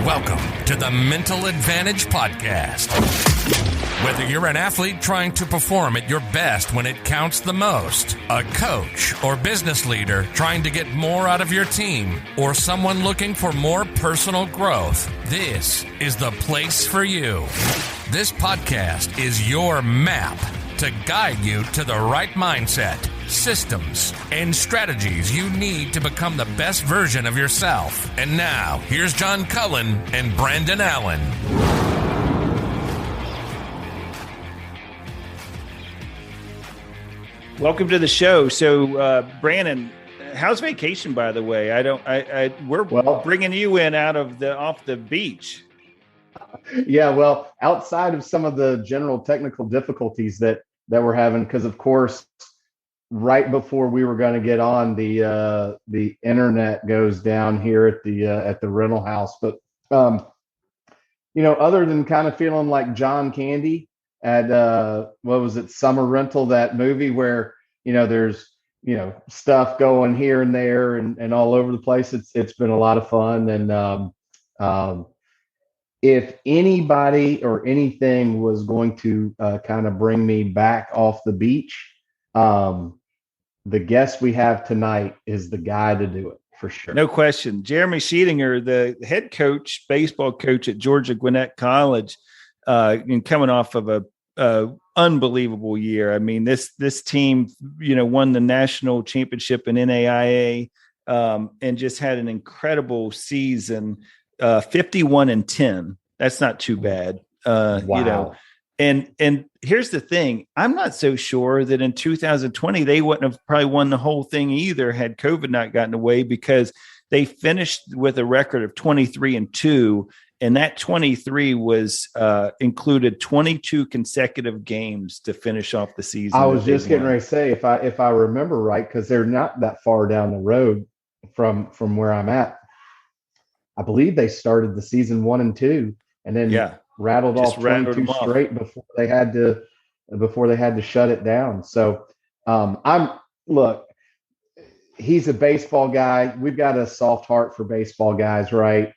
Welcome to the Mental Advantage Podcast. Whether you're an athlete trying to perform at your best when it counts the most, a coach or business leader trying to get more out of your team, or someone looking for more personal growth, this is the place for you. This podcast is your map to guide you to the right mindset, systems, and strategies you need to become the best version of yourself. And now, here's John Cullen and Brandon Allen. Welcome to the show. So, Brandon, how's vacation, by the way? We're bringing you in off the beach. Yeah, well, outside of some of the general technical difficulties that we're having, because of course, right before we were going to get on, the internet goes down here at the rental house. But other than kind of feeling like John Candy at what was it, Summer Rental, that movie where there's stuff going here and there and all over the place. It's been a lot of fun. And if anybody or anything was going to kind of bring me back off the beach, the guest we have tonight is the guy to do it, for sure. No question. Jeremy Sheetinger, the head coach, baseball coach at Georgia Gwinnett College, and coming off of a unbelievable year. I mean, this team, won the national championship in NAIA, and just had an incredible season. 51-10. That's not too bad. Wow. And here's the thing. I'm not so sure that in 2020, they wouldn't have probably won the whole thing either had COVID not gotten away, because they finished with a record of 23-2. And that 23 was included 22 consecutive games to finish off the season. I was just getting ready to say, if I remember right, because they're not that far down the road from where I'm at. I believe they started the season 1-2, and then rattled off 22 straight before they had to shut it down. So he's a baseball guy. We've got a soft heart for baseball guys, right?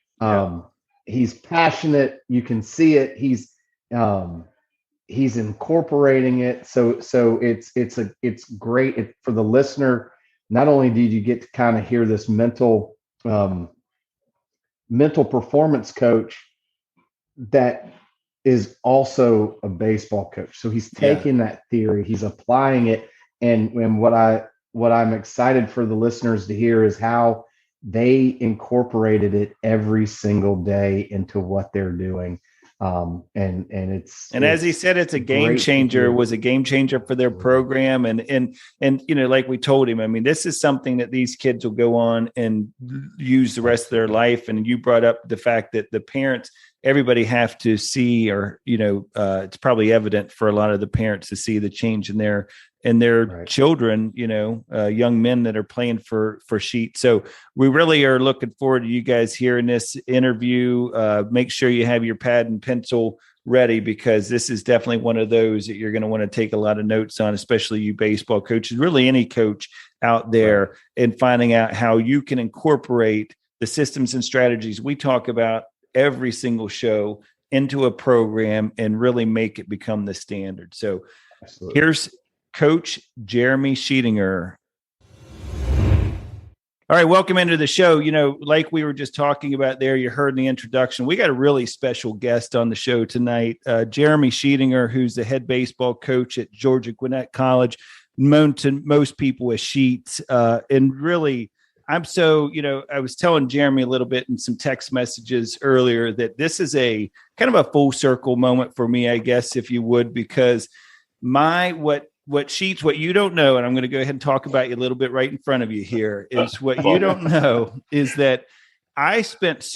He's passionate. You can see it. He's incorporating it. So it's great for the listener. Not only did you get to kind of hear this mental performance coach that is also a baseball coach. So he's taking that theory, he's applying it. And what I'm excited for the listeners to hear is how they incorporated it every single day into what they're doing. And as he said, it's a game changer. It was a game changer for their program. And like we told him, I mean, this is something that these kids will go on and use the rest of their life. And you brought up the fact that the parents, everybody have to see, or, it's probably evident for a lot of the parents to see the change in their right. Children, young men that are playing for Sheet. So we really are looking forward to you guys hearing this interview. Make sure you have your pad and pencil ready, because this is definitely one of those that you're going to want to take a lot of notes on, especially you baseball coaches, really any coach out there, right, and finding out how you can incorporate the systems and strategies we talk about every single show into a program and really make it become the standard. So Here's Coach Jeremy Sheetinger. All right, welcome into the show. Like we were just talking about there, you heard in the introduction, we got a really special guest on the show tonight, Jeremy Sheetinger, who's the head baseball coach at Georgia Gwinnett College, known to most people as Sheets. And really, I was telling Jeremy a little bit in some text messages earlier that this is a kind of a full circle moment for me, I guess, if you would, because what you don't know, and I'm going to go ahead and talk about you a little bit right in front of you here, is what you don't know is that I spent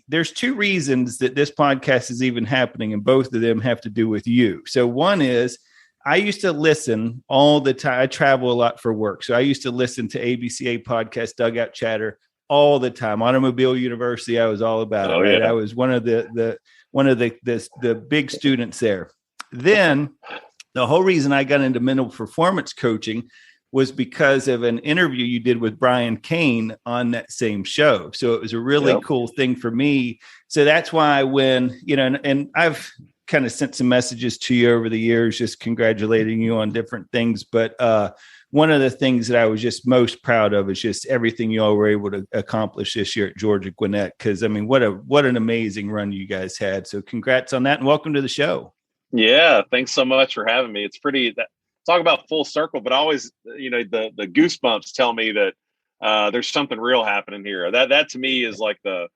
there's two reasons that this podcast is even happening, and both of them have to do with you. So one is I used to listen all the time. I travel a lot for work. So I used to listen to ABCA podcast, Dugout Chatter, all the time. Automobile University, I was all about it. Right? I was one of the big students there. Then the whole reason I got into mental performance coaching was because of an interview you did with Brian Kane on that same show. So it was a really cool thing for me. So that's why when, and I've kind of sent some messages to you over the years, just congratulating you on different things. But one of the things that I was just most proud of is just everything you all were able to accomplish this year at Georgia Gwinnett. Cause I mean, what an amazing run you guys had. So congrats on that and welcome to the show. Yeah. Thanks so much for having me. It's talk about full circle, but always, the goosebumps tell me that there's something real happening here. That to me is like the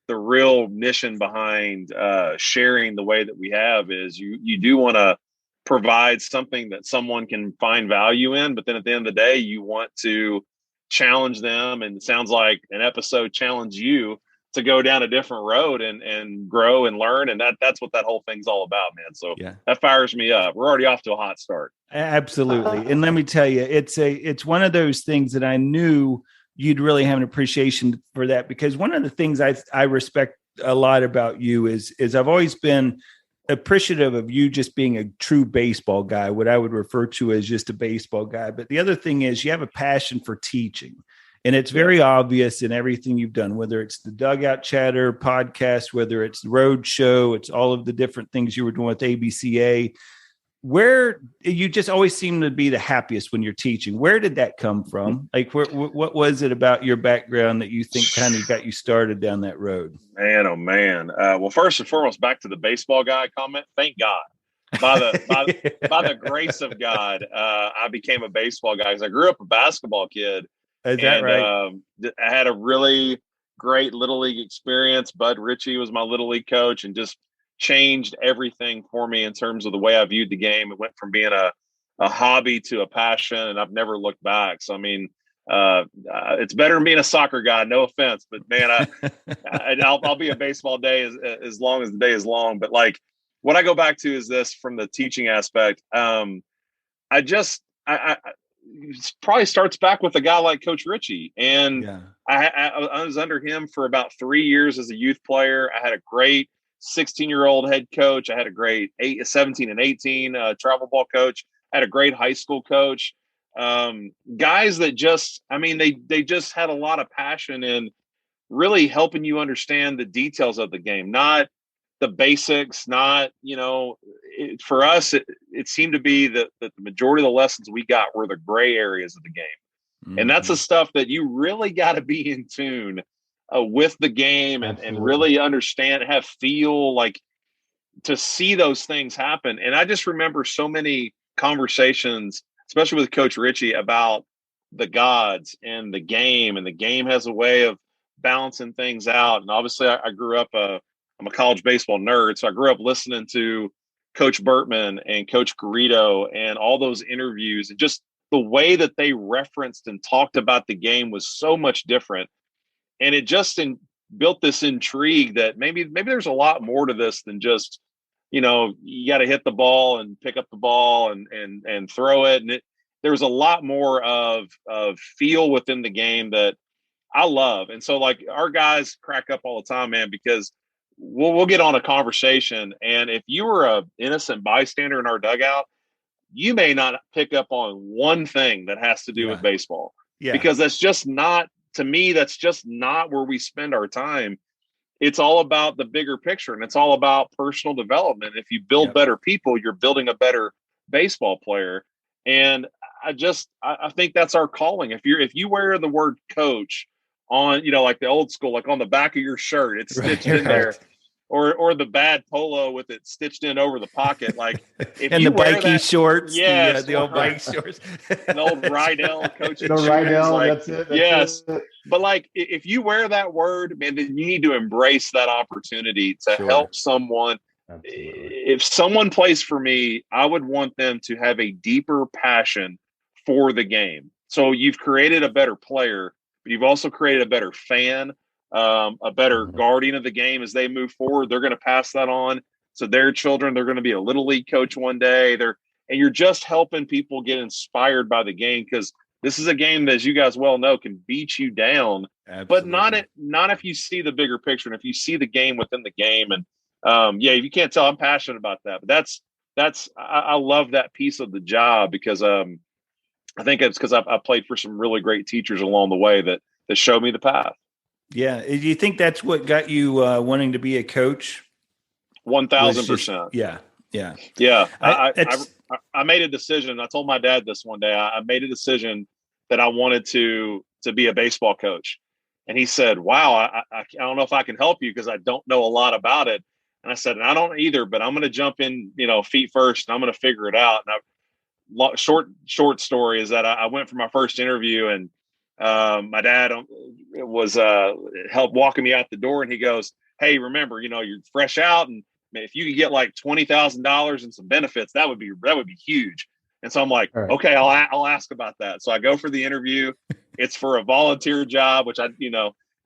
real mission behind sharing the way that we have is you do want to provide something that someone can find value in, but then at the end of the day, you want to challenge them. And it sounds like an episode challenged you to go down a different road and grow and learn. And that's what that whole thing's all about, man. So that fires me up. We're already off to a hot start. Absolutely. And let me tell you, it's one of those things that I knew you'd really have an appreciation for that, because one of the things I respect a lot about you is I've always been appreciative of you just being a true baseball guy, what I would refer to as just a baseball guy. But the other thing is you have a passion for teaching. And it's very obvious in everything you've done, whether it's the Dugout Chatter podcast, whether it's the Road Show, it's all of the different things you were doing with ABCA, where you just always seem to be the happiest when you're teaching. Where did that come from? Like, what was it about your background that you think kind of got you started down that road? Man, oh man. Well, first and foremost, back to the baseball guy comment. Thank God. By the grace of God, I became a baseball guy because I grew up a basketball kid. Is that right? I had a really great Little League experience. Bud Ritchie was my Little League coach and just changed everything for me in terms of the way I viewed the game. It went from being a hobby to a passion, and I've never looked back. So, I mean, it's better than being a soccer guy. No offense, but man, I'll be a baseball day as long as the day is long. But like, what I go back to is this from the teaching aspect. It probably starts back with a guy like Coach Ritchie. And I was under him for about 3 years as a youth player. I had a great 16-year-old head coach. I had a great 17 and 18 travel ball coach. I had a great high school coach. Guys that they just had a lot of passion in really helping you understand the details of the game, not the basics, not, for us, it seemed to be that the majority of the lessons we got were the gray areas of the game. Mm-hmm. And that's the stuff that you really got to be in tune with the game and really understand, have feel, like to see those things happen. And I just remember so many conversations, especially with Coach Ritchie, about the gods and the game has a way of balancing things out. And obviously I grew up, I'm a college baseball nerd. So I grew up listening to Coach Bertman and Coach Garrido and all those interviews, and just the way that they referenced and talked about the game was so much different. And it just built this intrigue that maybe there's a lot more to this than just, you got to hit the ball and pick up the ball and throw it. And there was a lot more of feel within the game that I love. And so like our guys crack up all the time, man, because we'll get on a conversation, and if you were a innocent bystander in our dugout, you may not pick up on one thing that has to do with baseball, because that's just not, to me, that's just not where we spend our time. It's all about the bigger picture, and it's all about personal development. If you build better people, you're building a better baseball player. And I think that's our calling. If you wear the word coach on, like the old school, like on the back of your shirt, it's stitched in there, or the bad polo with it stitched in over the pocket. Like, if and you the bikey shorts, the old bike shorts, the old Rydell coaching shoes. Rydell, that's it. It. But like, if you wear that word, man, then you need to embrace that opportunity to help someone. Absolutely. If someone plays for me, I would want them to have a deeper passion for the game. So you've created a better player, but you've also created a better fan, a better guardian of the game as they move forward. They're going to pass that on to their children. They're going to be a little league coach one day. And you're just helping people get inspired by the game, because this is a game that, as you guys well know, can beat you down. Absolutely. But not if you see the bigger picture and if you see the game within the game. And if you can't tell, I'm passionate about that. But I love that piece of the job, because I think it's because I played for some really great teachers along the way that showed me the path. Yeah. Do you think that's what got you wanting to be a coach? 1,000%. Yeah. Yeah. Yeah. I made a decision. I told my dad this one day. I made a decision that I wanted to be a baseball coach. And he said, wow, I don't know if I can help you because I don't know a lot about it. And I said, and I don't either, but I'm going to jump in, feet first, and I'm going to figure it out. And short story is that I went for my first interview, and my dad was helped walking me out the door, and he goes, hey, remember, you're fresh out, and if you could get like $20,000 and some benefits, that would be huge. And so I'm like, right. Okay, I'll ask about that. So I go for the interview. It's for a volunteer job, which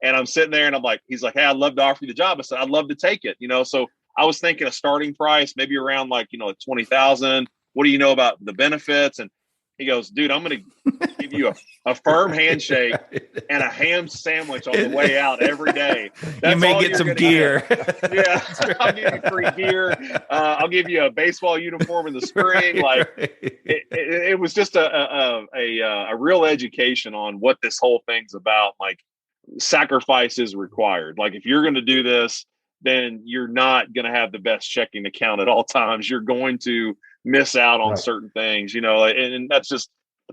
and I'm sitting there, and I'm like, he's like, hey, I'd love to offer you the job. I said, I'd love to take it. So I was thinking a starting price, maybe around like 20,000. What do you know about the benefits? And he goes, dude, I'm going to give you a firm handshake and a ham sandwich on the way out every day. That's you may get some gear. Yeah, I'll give you free gear. I'll give you a baseball uniform in the spring. Like it was just a real education on what this whole thing's about. Like sacrifice is required. Like if you're going to do this, then you're not going to have the best checking account at all times. You're going to miss out on certain things, and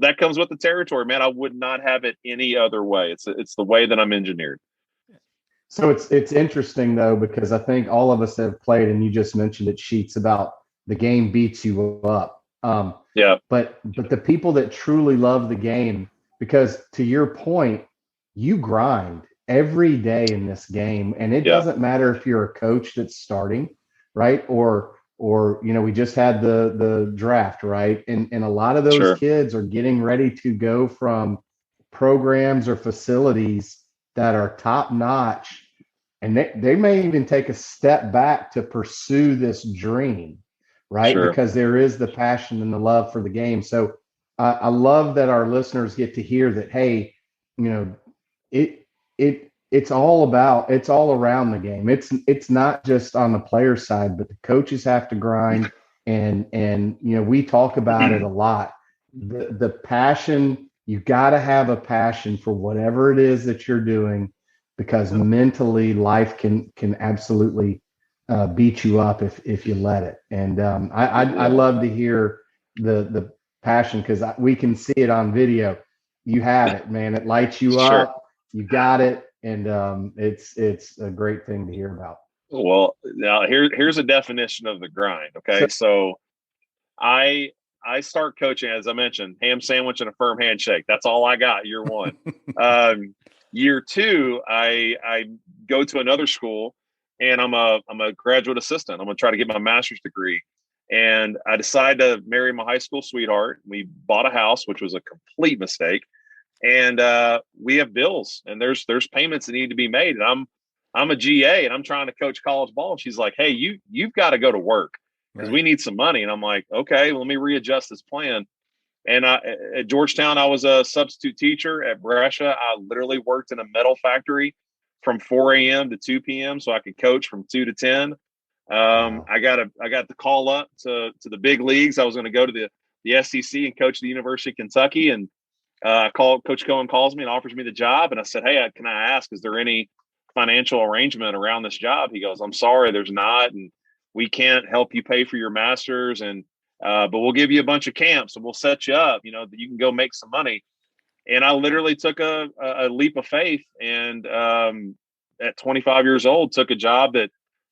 that comes with the territory, man. I would not have it any other way. It's the way that I'm engineered. So it's interesting though, because I think all of us have played, and you just mentioned it, Sheets, about the game beats you up. Yeah. But the people that truly love the game, because to your point, you grind every day in this game, and it doesn't matter if you're a coach that's starting, right? Or we just had the draft, right? And a lot of those kids are getting ready to go from programs or facilities that are top notch, and they may even take a step back to pursue this dream, right? Because there is the passion and the love for the game. So I love that our listeners get to hear that, hey, it's all around the game. It's not just on the player side, but the coaches have to grind, and we talk about it a lot. The passion, you got to have a passion for whatever it is that you're doing, because mentally life can absolutely beat you up if you let it. And I love to hear the passion, because we can see it on video. You have it, man. It lights you up. You got it. And it's a great thing to hear about. Well, now here's a definition of the grind. Okay. So I start coaching, as I mentioned, ham sandwich and a firm handshake. That's all I got year one. Year two, I go to another school, and I'm a graduate assistant. I'm going to try to get my master's degree. And I decide to marry my high school sweetheart. We bought a house, which was a complete mistake. And we have bills, and there's payments that need to be made. And I'm a GA, and I'm trying to coach college ball. And she's like, hey, you've got to go to work because we need some money. And I'm like, okay, well, let me readjust this plan. And at Georgetown, I was a substitute teacher. At Brescia, I literally worked in a metal factory from 4 a.m. to 2 p.m. so I could coach from 2 to 10. I got the call up to the big leagues. I was going to go to the SEC and coach the University of Kentucky, and Coach Cullen calls me and offers me the job. And I said, hey, can I ask, is there any financial arrangement around this job? He goes, I'm sorry, there's not. And we can't help you pay for your master's. And, but we'll give you a bunch of camps, and we'll set you up, that you can go make some money. And I literally took a leap of faith. And at 25 years old, took a job that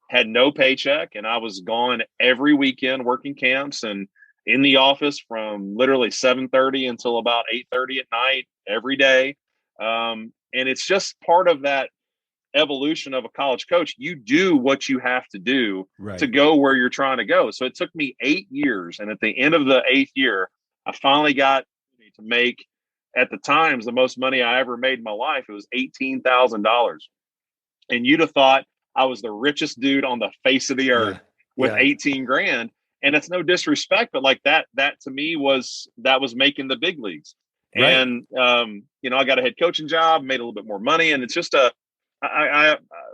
had no paycheck. And I was gone every weekend working camps and in the office from literally 7:30 until about 8:30 at night every day. And it's just part of that evolution of a college coach. You do what you have to do to go where you're trying to go. So it took me 8 years. And at the end of the 8th year, I finally got to make, at the times, the most money I ever made in my life. It was $18,000. And you'd have thought I was the richest dude on the face of the earth with 18 grand. And it's no disrespect, but like that to me was making the big leagues. Right. And, I got a head coaching job, made a little bit more money. And it's just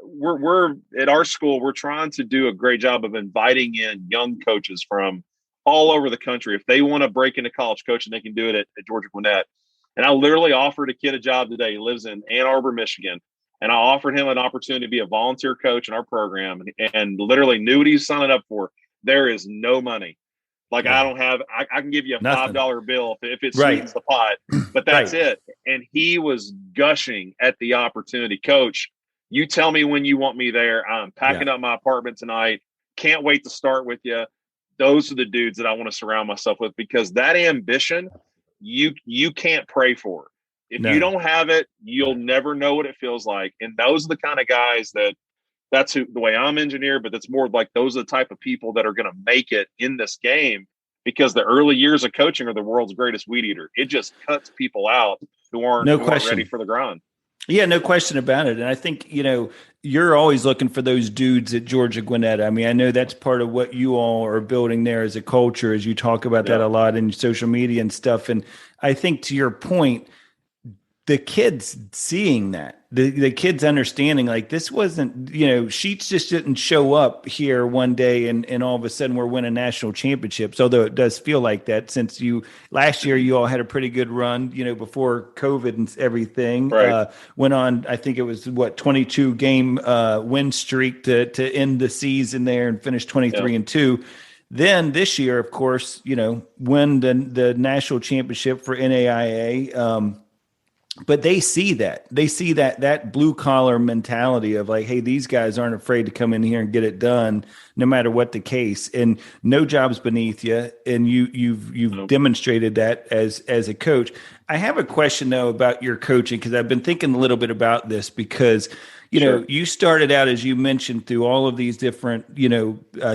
we're at our school, we're trying to do a great job of inviting in young coaches from all over the country. If they want to break into college coaching, they can do it at Georgia Gwinnett. And I literally offered a kid a job today. He lives in Ann Arbor, Michigan. And I offered him an opportunity to be a volunteer coach in our program, and literally knew what he was signing up for. There is no money. Like, I can give you a $5 bill if it sweetens the pot, but that's it. And he was gushing at the opportunity. Coach, you tell me when you want me there. I'm packing up my apartment tonight. Can't wait to start with you. Those are the dudes that I want to surround myself with, because that ambition, you can't pray for. If you don't have it, you'll never know what it feels like. And those are the kind of guys that's the way I'm engineered, but it's more like those are the type of people that are going to make it in this game, because the early years of coaching are the world's greatest weed eater. It just cuts people out who aren't ready for the grind. Yeah, no question about it. And I think, you're always looking for those dudes at Georgia Gwinnett. I mean, I know that's part of what you all are building there as a culture, as you talk about that a lot in social media and stuff. And I think, to your point, the kids seeing that, the kids understanding, like, this wasn't, Sheets just didn't show up here one day and all of a sudden we're winning national championships. Although it does feel like that, since last year you all had a pretty good run, before COVID and everything. Went on, I think it was 22 game win streak to end the season there, and finished 23-2. Then this year, of course, win the national championship for NAIA. But they see that blue collar mentality of like, hey, these guys aren't afraid to come in here and get it done, no matter what the case, and no job's beneath you. And you've demonstrated that as a coach. I have a question though about your coaching, because I've been thinking a little bit about this, because you started out, as you mentioned, through all of these different,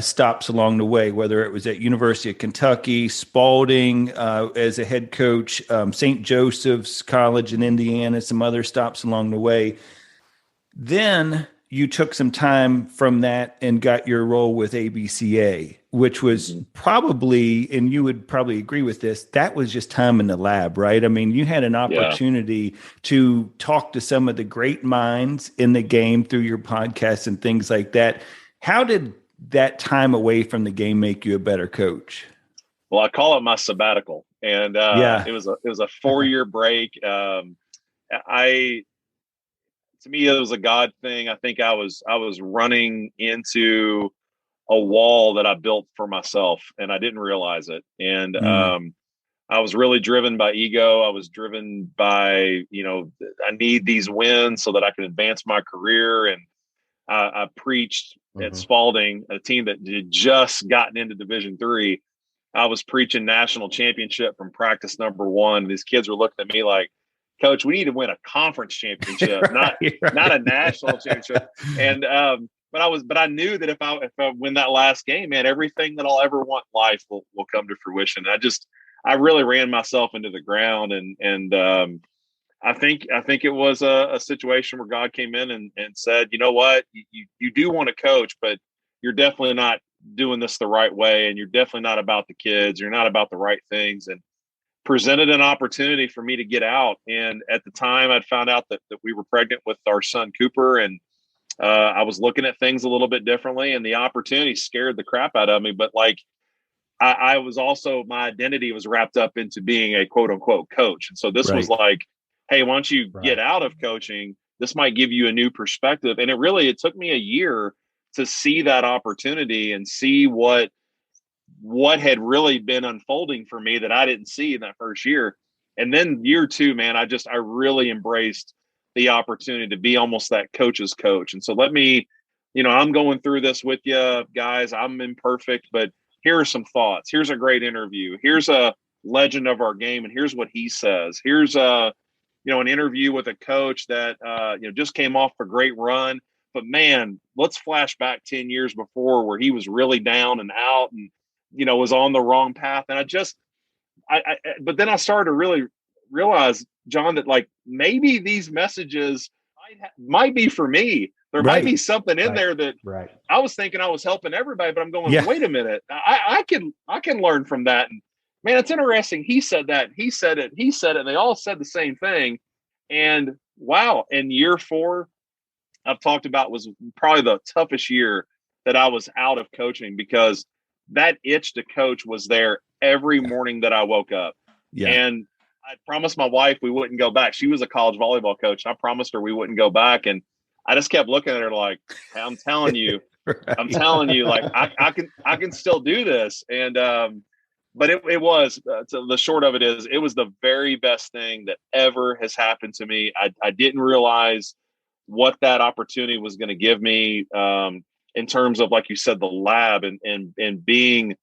stops along the way, whether it was at University of Kentucky, Spalding, as a head coach, St. Joseph's College in Indiana, some other stops along the way. Then you took some time from that and got your role with ABCA, which was probably, and you would probably agree with this, that was just time in the lab, right? I mean, you had an opportunity to talk to some of the great minds in the game through your podcast and things like that. How did that time away from the game make you a better coach? Well, I call it my sabbatical, and it was a 4-year break. To me, it was a God thing. I think I was running into a wall that I built for myself, and I didn't realize it. And I was really driven by ego. I was driven by, I need these wins so that I can advance my career. And I preached at Spalding, a team that had just gotten into Division III. I was preaching national championship from practice number 1. These kids were looking at me like, Coach, we need to win a conference championship, not a national championship. And but I knew that if I win that last game, man, everything that I'll ever want in life will come to fruition. I really ran myself into the ground, and I think it was a situation where God came in and said, you know what, you do want to coach, but you're definitely not doing this the right way, and you're definitely not about the kids. You're not about the right things, and presented an opportunity for me to get out. And at the time, I'd found out that we were pregnant with our son Cooper, and I was looking at things a little bit differently, and the opportunity scared the crap out of me. But like, I was also, my identity was wrapped up into being a quote unquote coach. And so this was like, hey, why don't you get out of coaching? This might give you a new perspective. And it took me a year to see that opportunity and see what had really been unfolding for me that I didn't see in that first year. And then year 2, man, I really embraced the opportunity to be almost that coach's coach. And so let me, I'm going through this with you guys. I'm imperfect, but here are some thoughts. Here's a great interview. Here's a legend of our game, and here's what he says. Here's an interview with a coach that just came off a great run. But man, let's flash back 10 years before, where he was really down and out and was on the wrong path. And but then I started to really realize, John, that like maybe these messages might be for me. There might be something in there that I was thinking I was helping everybody, but I'm going, wait a minute, I can learn from that. And man, it's interesting. He said that, he said it, and they all said the same thing. And wow. And year 4, I've talked about, was probably the toughest year that I was out of coaching, because that itch to coach was there every morning that I woke up. Yeah. And I promised my wife we wouldn't go back. She was a college volleyball coach. I promised her we wouldn't go back. And I just kept looking at her like, I'm telling you, Right. I'm telling you, like, I can still do this. And, but it was, so the short of it is, it was the very best thing that ever has happened to me. I didn't realize what that opportunity was going to give me, in terms of, like you said, the lab and being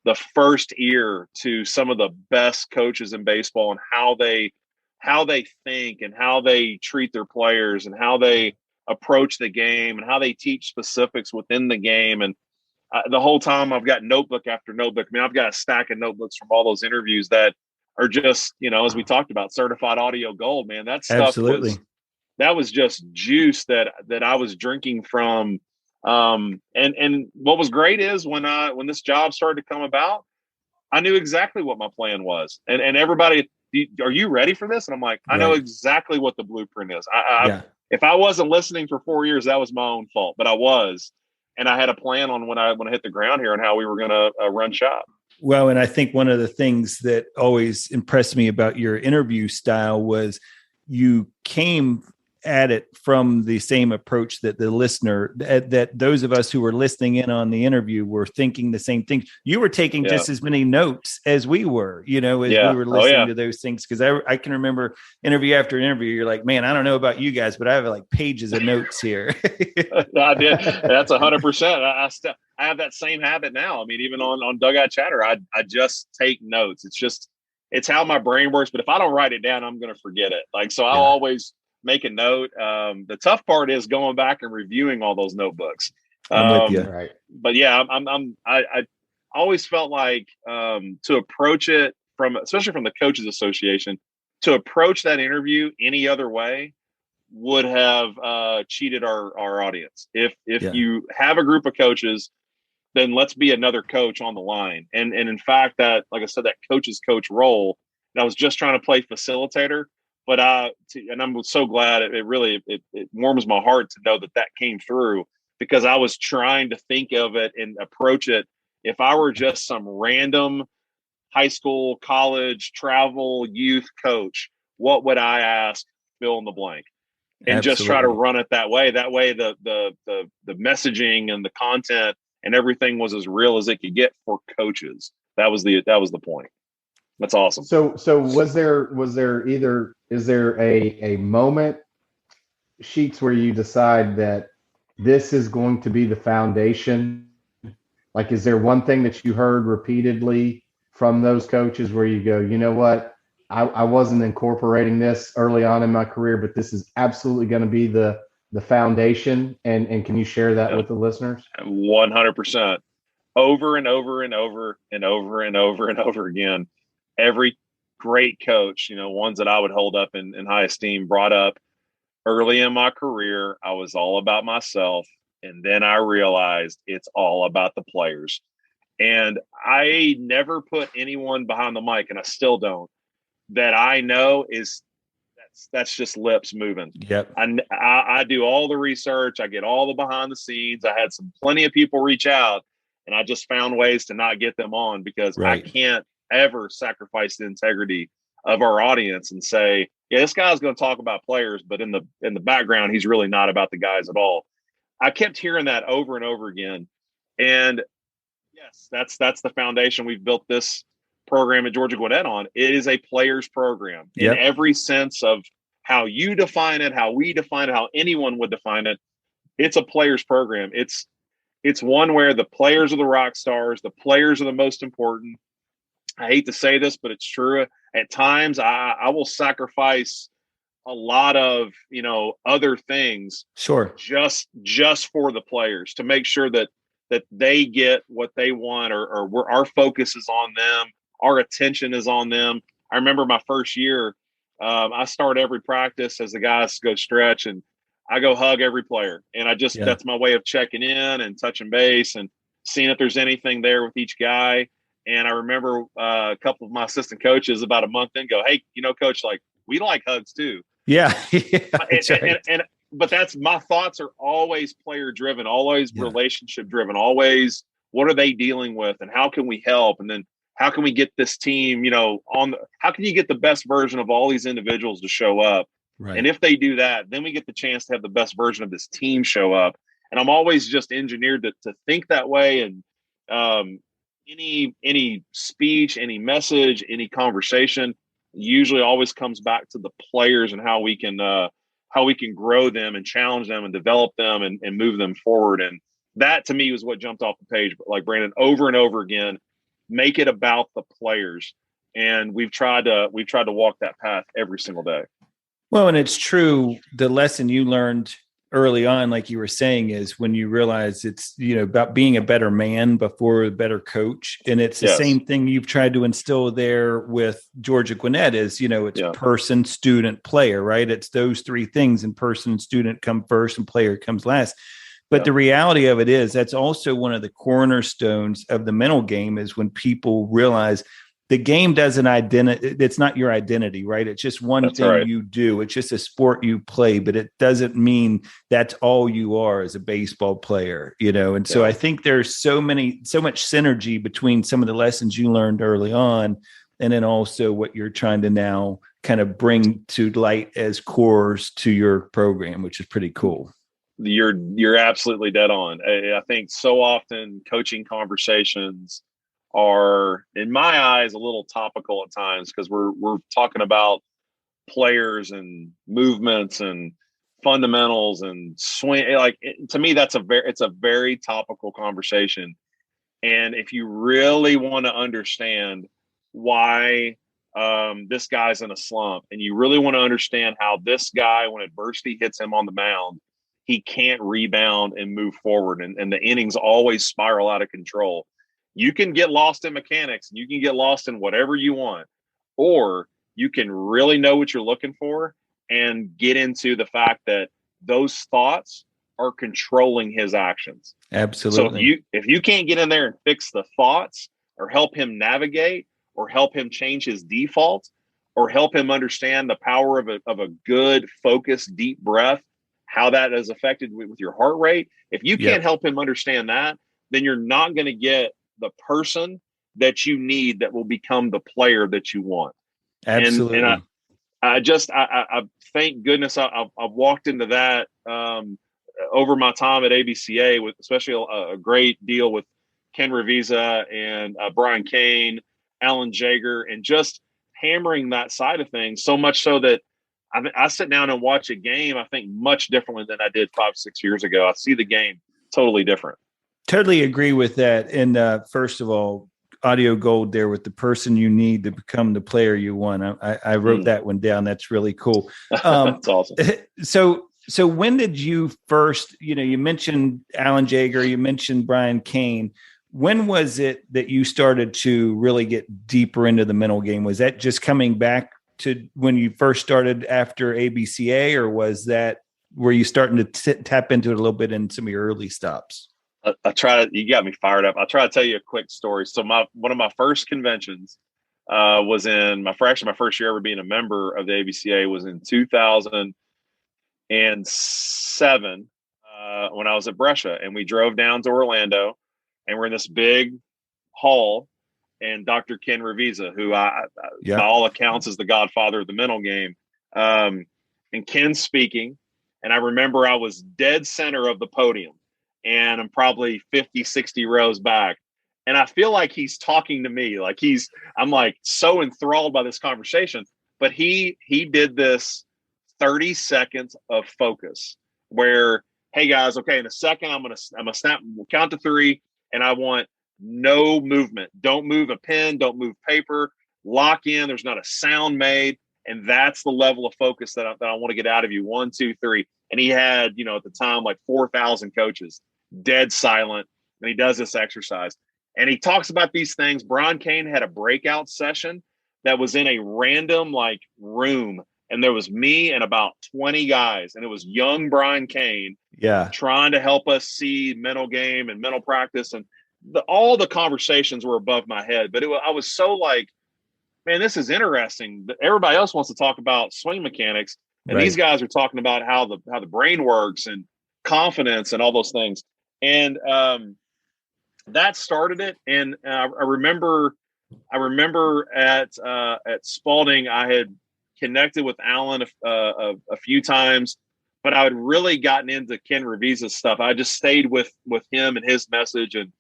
the first ear to some of the best coaches in baseball and how they think and how they treat their players and how they approach the game and how they teach specifics within the game. And the whole time I've got notebook after notebook. I mean, I've got a stack of notebooks from all those interviews that are just, as we talked about, certified audio gold, man. That stuff Absolutely. that was just juice that I was drinking from. And what was great is when this job started to come about, I knew exactly what my plan was. And everybody, are you ready for this? And I'm like, I know exactly what the blueprint is. If I wasn't listening for 4 years, that was my own fault, but I was. And I had a plan on when I hit the ground here and how we were going to run shop. Well, and I think one of the things that always impressed me about your interview style was you came at it from the same approach that the listener, that those of us who were listening in on the interview were thinking the same thing. You were taking just as many notes as we were, as we were listening to those things. Cause I can remember interview after interview. You're like, man, I don't know about you guys, but I have like pages of notes here. I did. That's 100%. I have that same habit now. I mean, even on Dugout Chatter, I just take notes. It's how my brain works. But if I don't write it down, I'm going to forget it. Like, so I'll always make a note. The tough part is going back and reviewing all those notebooks. I'm with you. Right. But yeah, I always felt like to approach it especially from the Coaches Association, to approach that interview any other way would have cheated our audience. If you have a group of coaches, then let's be another coach on the line. And in fact, that, like I said, that coach's coach role, and I was just trying to play facilitator. But and I'm so glad it warms my heart to know that came through, because I was trying to think of it and approach it. If I were just some random high school, college, travel, youth coach, what would I ask? Fill in the blank, and just try to run it that way. That way, the messaging and the content and everything was as real as it could get for coaches. That was the point. That's awesome. So is there a moment, Sheets, where you decide that this is going to be the foundation? Like, is there one thing that you heard repeatedly from those coaches where you go, you know what, I wasn't incorporating this early on in my career, but this is absolutely going to be the foundation? And can you share that with the listeners? 100%. Over and over and over and over and over and over again. Every great coach, ones that I would hold up in high esteem, brought up early in my career, I was all about myself. And then I realized it's all about the players. And I never put anyone behind the mic, and I still don't, that I know that's just lips moving. Yep. I do all the research. I get all the behind the scenes. I had plenty of people reach out, and I just found ways to not get them on, because I can't ever sacrifice the integrity of our audience and say, yeah, this guy's going to talk about players, but in the background, he's really not about the guys at all. I kept hearing that over and over again. And yes, that's the foundation we've built this program at Georgia Gwinnett on. It is a players program in every sense of how you define it, how we define it, how anyone would define it. It's a players program. It's one where the players are the rock stars. The players are the most important. I hate to say this, but it's true. At times I will sacrifice a lot of, other things. Sure. Just for the players, to make sure that they get what they want, or our focus is on them. Our attention is on them. I remember my first year, I start every practice as the guys go stretch, and I go hug every player. And that's my way of checking in and touching base and seeing if there's anything there with each guy. And I remember a couple of my assistant coaches about a month in go, hey, coach, like, we like hugs too. Yeah. But that's, my thoughts are always player driven, always relationship driven, always what are they dealing with, and how can we help? And then how can we get this team, how can you get the best version of all these individuals to show up? Right. And if they do that, then we get the chance to have the best version of this team show up. And I'm always just engineered to think that way. And any speech, any message, any conversation usually always comes back to the players and how we can grow them and challenge them and develop them and move them forward. And that to me was what jumped off the page. But like Brandon, over and over again, make it about the players. And we've tried to walk that path every single day. Well, and it's true. The lesson you learned early on, like you were saying, is when you realize it's, about being a better man before a better coach. And it's the same thing you've tried to instill there with Georgia Gwinnett is, it's person, student, player, right? It's those three things, and person and student come first and player comes last. But the reality of it is that's also one of the cornerstones of the mental game is when people realize the game doesn't it's not your identity, right? It's just one thing you do. It's just a sport you play, but it doesn't mean that's all you are as a baseball player, And so I think there's so much synergy between some of the lessons you learned early on, and then also what you're trying to now kind of bring to light as cores to your program, which is pretty cool. You're absolutely dead on. I think so often coaching conversations are, in my eyes, a little topical at times because we're talking about players and movements and fundamentals and swing. Like to me, it's a very topical conversation. And if you really want to understand why this guy's in a slump, and you really want to understand how this guy, when adversity hits him on the mound, he can't rebound and move forward, and the innings always spiral out of control. You can get lost in mechanics, and you can get lost in whatever you want, or you can really know what you're looking for and get into the fact that those thoughts are controlling his actions. Absolutely. So if you can't get in there and fix the thoughts, or help him navigate, or help him change his default, or help him understand the power of a good, focused, deep breath, how that is affected with your heart rate. If you can't help him understand that, then you're not going to get the person that you need that will become the player that you want. Absolutely. And I thank goodness I've walked into that over my time at ABCA, with especially a great deal with Ken Revisa and Brian Kane, Alan Jaeger, and just hammering that side of things, so much so that I sit down and watch a game, I think, much differently than I did 5-6 years ago. I see the game totally different. Totally agree with that. And first of all, audio gold there with the person you need to become the player you want. I wrote that one down. That's really cool. That's awesome. So when did you first, you mentioned Alan Jaeger, you mentioned Brian Kane. When was it that you started to really get deeper into the mental game? Was that just coming back to when you first started after ABCA, or were you starting to tap into it a little bit in some of your early stops? You got me fired up. I'll try to tell you a quick story. So one of my first conventions was in my first year ever being a member of the ABCA was in 2007 when I was at Brescia, and we drove down to Orlando, and we're in this big hall, and Dr. Ken Revisa, who by all accounts is the godfather of the mental game, and Ken's speaking, and I remember I was dead center of the podium, and I'm probably 50, 60 rows back. And I feel like he's talking to me, I'm like so enthralled by this conversation, but he did this 30 seconds of focus where, hey guys, okay, in a second, I'm going to snap, we'll count to 3. And I want no movement. Don't move a pen, don't move paper, lock in. There's not a sound made. And that's the level of focus that I want to get out of you. 1, 2, 3. And he had, at the time, like 4,000 coaches, dead silent. And he does this exercise. And he talks about these things. Brian Kane had a breakout session that was in a random room. And there was me and about 20 guys. And it was young Brian Kane trying to help us see mental game and mental practice. And all the conversations were above my head. But I was so man, this is interesting. Everybody else wants to talk about swing mechanics. And these guys are talking about how the brain works and confidence and all those things. And that started it. And I remember at Spalding, I had connected with Alan a few times, but I had really gotten into Ken Revisa's stuff. I just stayed with him and his message. And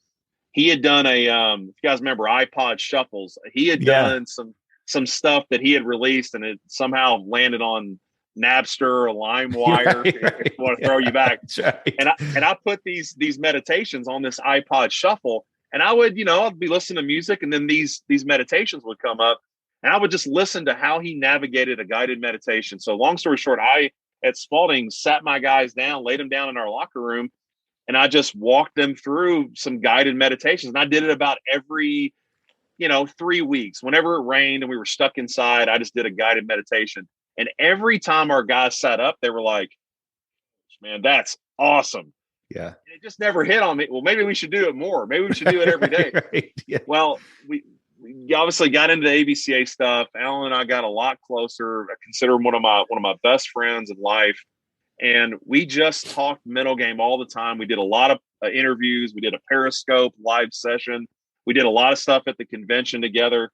he had done if you guys remember iPod shuffles, he had done some stuff that he had released, and it somehow landed on Napster or LimeWire. If you want to throw you back. Right. And I put these meditations on this iPod shuffle, and I would, I'd be listening to music, and then these meditations would come up, and I would just listen to how he navigated a guided meditation. So long story short, I at Spalding sat my guys down, laid them down in our locker room, and I just walked them through some guided meditations. And I did it about every 3 weeks. Whenever it rained and we were stuck inside, I just did a guided meditation. And every time our guys sat up, they were like, man, that's awesome. Yeah. And it just never hit on me. Well, maybe we should do it more. Maybe we should do it every day. Right. Yeah. Well, we obviously got into the ABCA stuff. Alan and I got a lot closer. I consider him one of my best friends in life. And we just talked mental game all the time. We did a lot of interviews. We did a Periscope live session. We did a lot of stuff at the convention together.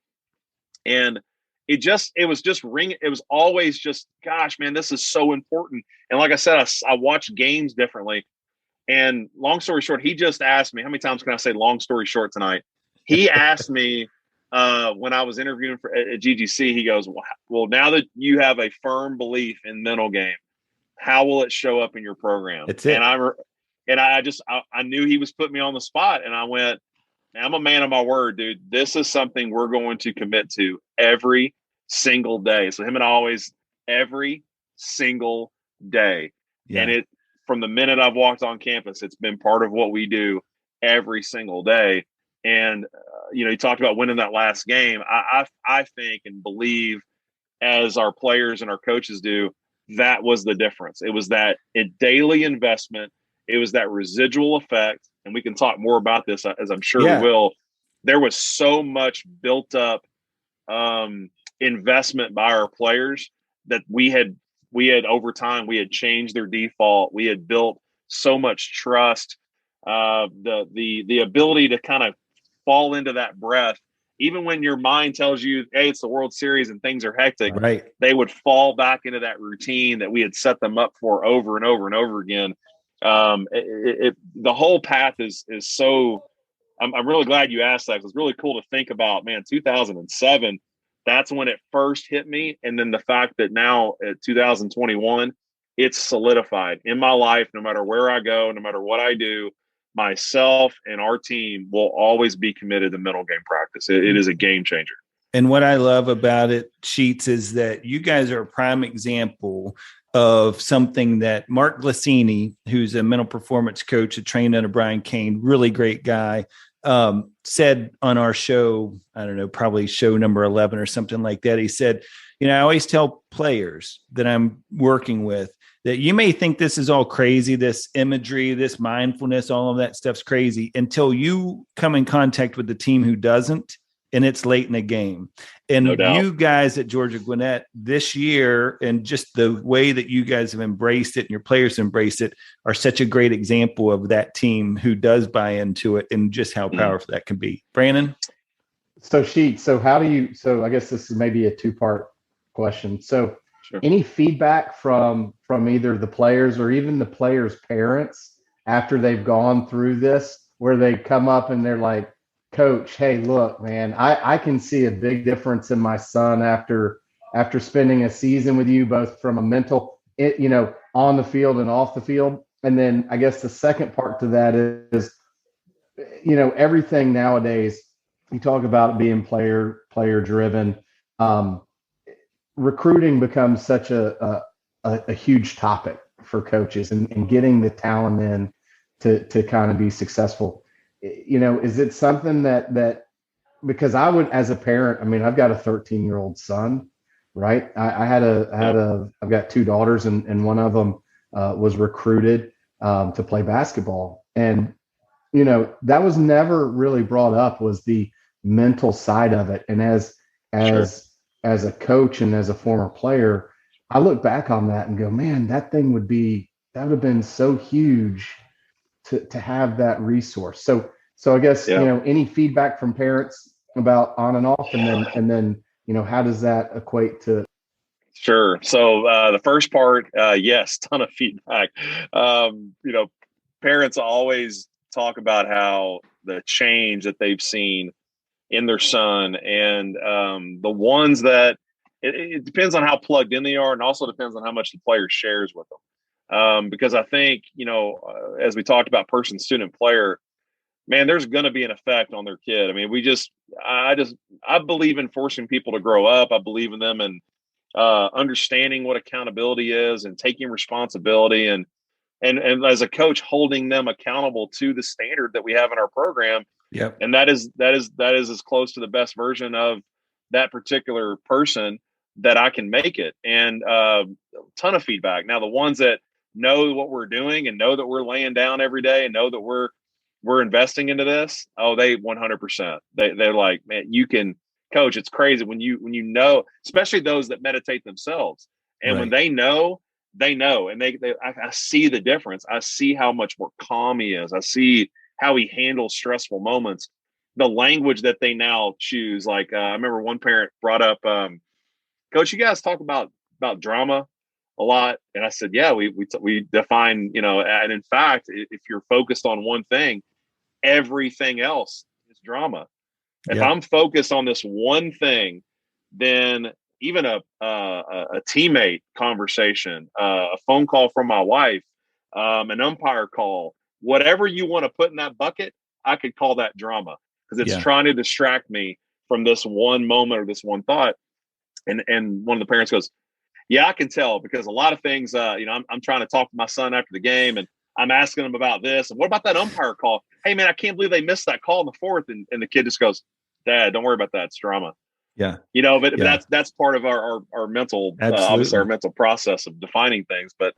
And it was just ringing. It was always just, gosh, man, this is so important. And like I said, I watch games differently. And long story short, he just asked me, how many times can I say long story short tonight? He asked me when I was interviewing at GGC, he goes, well, now that you have a firm belief in mental game, how will it show up in your program? That's it. And I knew he was putting me on the spot, and I went, I'm a man of my word, dude. This is something we're going to commit to every single day. So him and I always, every single day. Yeah. And from the minute I've walked on campus, it's been part of what we do every single day. And, you talked about winning that last game. I think and believe, as our players and our coaches do, that was the difference. It was that daily investment. It was that residual effect. And we can talk more about this, as I'm sure we will. There was so much built up investment by our players that we had over time, we had changed their default. We had built so much trust, the ability to kind of fall into that breath. Even when your mind tells you, hey, it's the World Series and things are hectic, right, they would fall back into that routine that we had set them up for over and over and over again. The whole path is so, I'm really glad you asked that, because it's really cool to think about, man, 2007, that's when it first hit me. And then the fact that now at 2021, it's solidified in my life. No matter where I go, no matter what I do, myself and our team will always be committed to mental game practice. It is a game changer. And what I love about it, Sheets, is that you guys are a prime example of something that Mark Glacini, who's a mental performance coach that trained under Brian Kane, really great guy, said on our show, I don't know, probably show number 11 or something like that. He said, I always tell players that I'm working with that you may think this is all crazy, this imagery, this mindfulness, all of that stuff's crazy until you come in contact with the team who doesn't, and it's late in the game. And you guys at Georgia Gwinnett this year, and just the way that you guys have embraced it and your players embrace it, are such a great example of that team who does buy into it and just how powerful that can be. Brandon? So I guess this is maybe a two-part question. So sure. Any feedback from either the players or even the players' parents after they've gone through this, where they come up and they're like, Coach, hey, look, man, I can see a big difference in my son after spending a season with you, both from a mental, on the field and off the field. And then I guess the second part to that is, everything nowadays, you talk about being player driven. Recruiting becomes such a huge topic for coaches, and getting the talent in to kind of be successful. Is it something that because I would, as a parent, I've got a 13-year-old son, right? I've got two daughters, and one of them was recruited to play basketball. And, that was never really brought up, was the mental side of it. And as a coach and as a former player, I look back on that and go, man, that would have been so huge to have that resource. So So I guess, any feedback from parents about on and off, and then, how does that equate to? Sure. So the first part, yes, ton of feedback. Parents always talk about how the change that they've seen in their son, and the ones that it depends on how plugged in they are, and also depends on how much the player shares with them. Because I think, as we talked about person, student, player, man, there's going to be an effect on their kid. I mean, I believe in forcing people to grow up. I believe in them and understanding what accountability is and taking responsibility, and as a coach, holding them accountable to the standard that we have in our program. Yep. And that is as close to the best version of that particular person that I can make it. And a ton of feedback. Now, the ones that know what we're doing and know that we're laying down every day and know that we're investing into this, they 100%. They're like, man, you can coach. It's crazy when you know, especially those that meditate themselves. And right. when they know, and I see the difference. I see how much more calm he is. I see how he handles stressful moments, the language that they now choose. Like, I remember one parent brought up, Coach, you guys talk about drama a lot. And I said, yeah, we define, and in fact, if you're focused on one thing, everything else is drama. If I'm focused on this one thing, then even a teammate conversation, a phone call from my wife, an umpire call, whatever you want to put in that bucket, I could call that drama, because it's trying to distract me from this one moment or this one thought. And one of the parents goes, yeah, I can tell, because a lot of things, I'm trying to talk to my son after the game, and I'm asking him about this. And what about that umpire call? Hey, man, I can't believe they missed that call in the fourth. And the kid just goes, Dad, don't worry about that. It's drama. Yeah. But that's part of our mental, obviously our mental process of defining things. But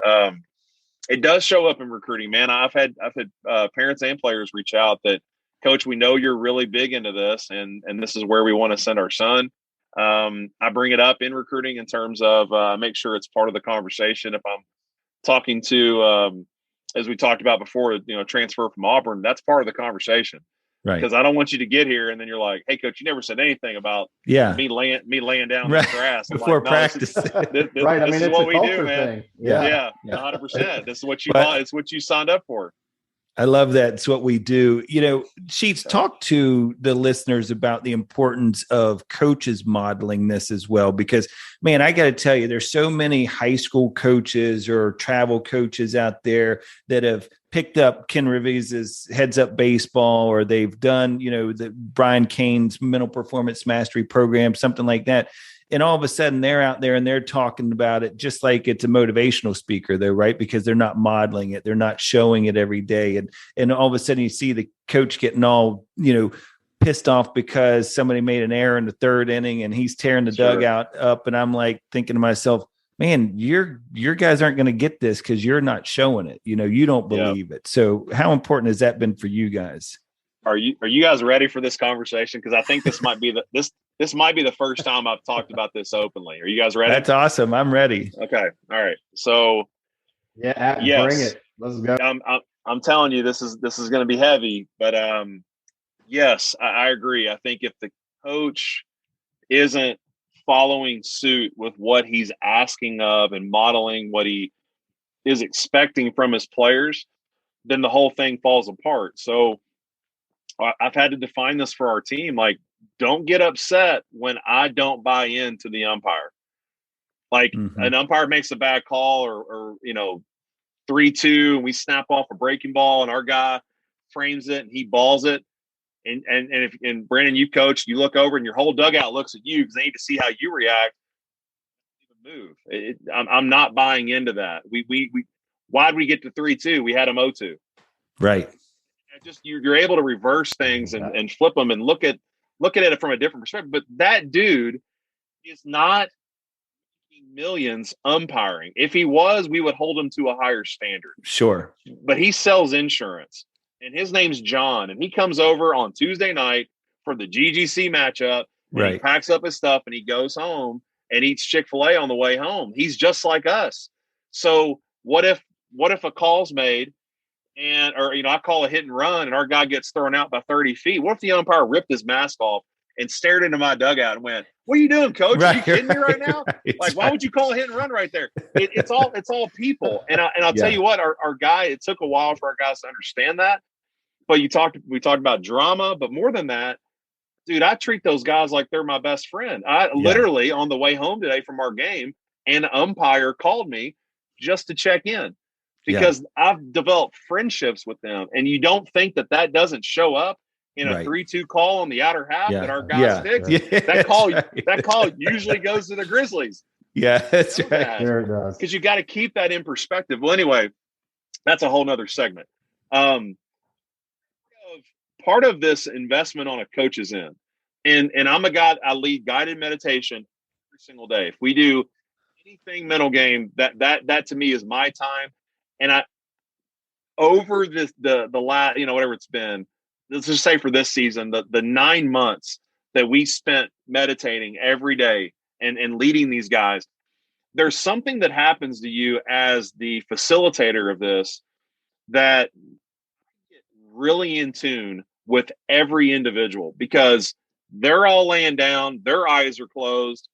it does show up in recruiting, man. I've had parents and players reach out that, Coach, we know you're really big into this, and this is where we want to send our son. I bring it up in recruiting in terms of make sure it's part of the conversation. If I'm talking to, as we talked about before, transfer from Auburn, that's part of the conversation. Right. Because I don't want you to get here and then you're like, hey, Coach, you never said anything about me laying down the grass before practice. This right. I mean, is it's what a we do, man. Thing. Yeah, 100%. This is what you want. It's what you signed up for. I love that. It's what we do. Sheets, talk to the listeners about the importance of coaches modeling this as well, because, man, I got to tell you, there's so many high school coaches or travel coaches out there that have picked up Ken Reeves' Heads Up Baseball, or they've done, the Brian Cain's Mental Performance Mastery Program, something like that. And all of a sudden they're out there and they're talking about it just like it's a motivational speaker, though, right? Because they're not modeling it. They're not showing it every day. And all of a sudden you see the coach getting all, pissed off because somebody made an error in the third inning and he's tearing the dugout up. And I'm like thinking to myself, man, your guys aren't going to get this because you're not showing it. You don't believe it. So how important has that been for you guys? Are you guys ready for this conversation? Because I think this might be the first time I've talked about this openly. Are you guys ready? That's awesome. I'm ready. Okay. All right. So yes. Bring it. Let's go. I'm telling you, this is going to be heavy, but yes, I agree. I think if the coach isn't following suit with what he's asking of and modeling what he is expecting from his players, then the whole thing falls apart. So I've had to define this for our team. Like, don't get upset when I don't buy into the umpire. Like an umpire makes a bad call or 3-2 and we snap off a breaking ball and our guy frames it and he balls it. And Brandon, you coach, you look over and your whole dugout looks at you because they need to see how you react. Move. I'm not buying into that. Why'd we get to 3-2? We had them 0-2. Right. Just you're able to reverse things and flip them and look at it from a different perspective. But that dude is not millions umpiring. If he was, we would hold him to a higher standard. Sure. But he sells insurance, and his name's John, and he comes over on Tuesday night for the GGC matchup. Right. He packs up his stuff and he goes home and eats Chick-fil-A on the way home. He's just like us. So what if a call's made or I call a hit and run and our guy gets thrown out by 30 feet. What if the umpire ripped his mask off and stared into my dugout and went, "What are you doing, coach? Are you kidding me right now? Like, why would you call a hit and run right there?" It's all people. And I'll tell you what, our guy, it took a while for our guys to understand that. But we talked about drama, but more than that, dude, I treat those guys like they're my best friend. Literally on the way home today from our game, an umpire called me just to check in because I've developed friendships with them. And you don't think that doesn't show up in a 3-2 call on the outer half that our guys fix. That call usually goes to the Grizzlies. Yeah, that's right. There it does. Because you got to keep that in perspective. Well, anyway, that's a whole nother segment. Part of this investment on a coach's end, and I'm a guy, I lead guided meditation every single day. If we do anything mental game, that to me is my time. And I, over the last, whatever it's been, let's just say for this season, the 9 months that we spent meditating every day and leading these guys, there's something that happens to you as the facilitator of this that get really in tune with every individual because they're all laying down, their eyes are closed,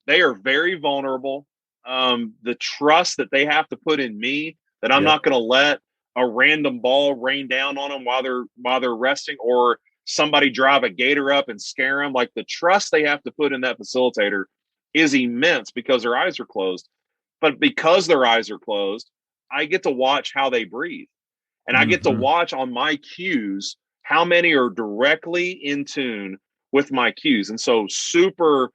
they are very vulnerable. The trust that they have to put in me that I'm not going to let a random ball rain down on them while they're resting, or somebody drive a gator up and scare them. Like, the trust they have to put in that facilitator is immense because their eyes are closed. But because their eyes are closed, I get to watch how they breathe, and I get to watch on my cues how many are directly in tune with my cues. And so super,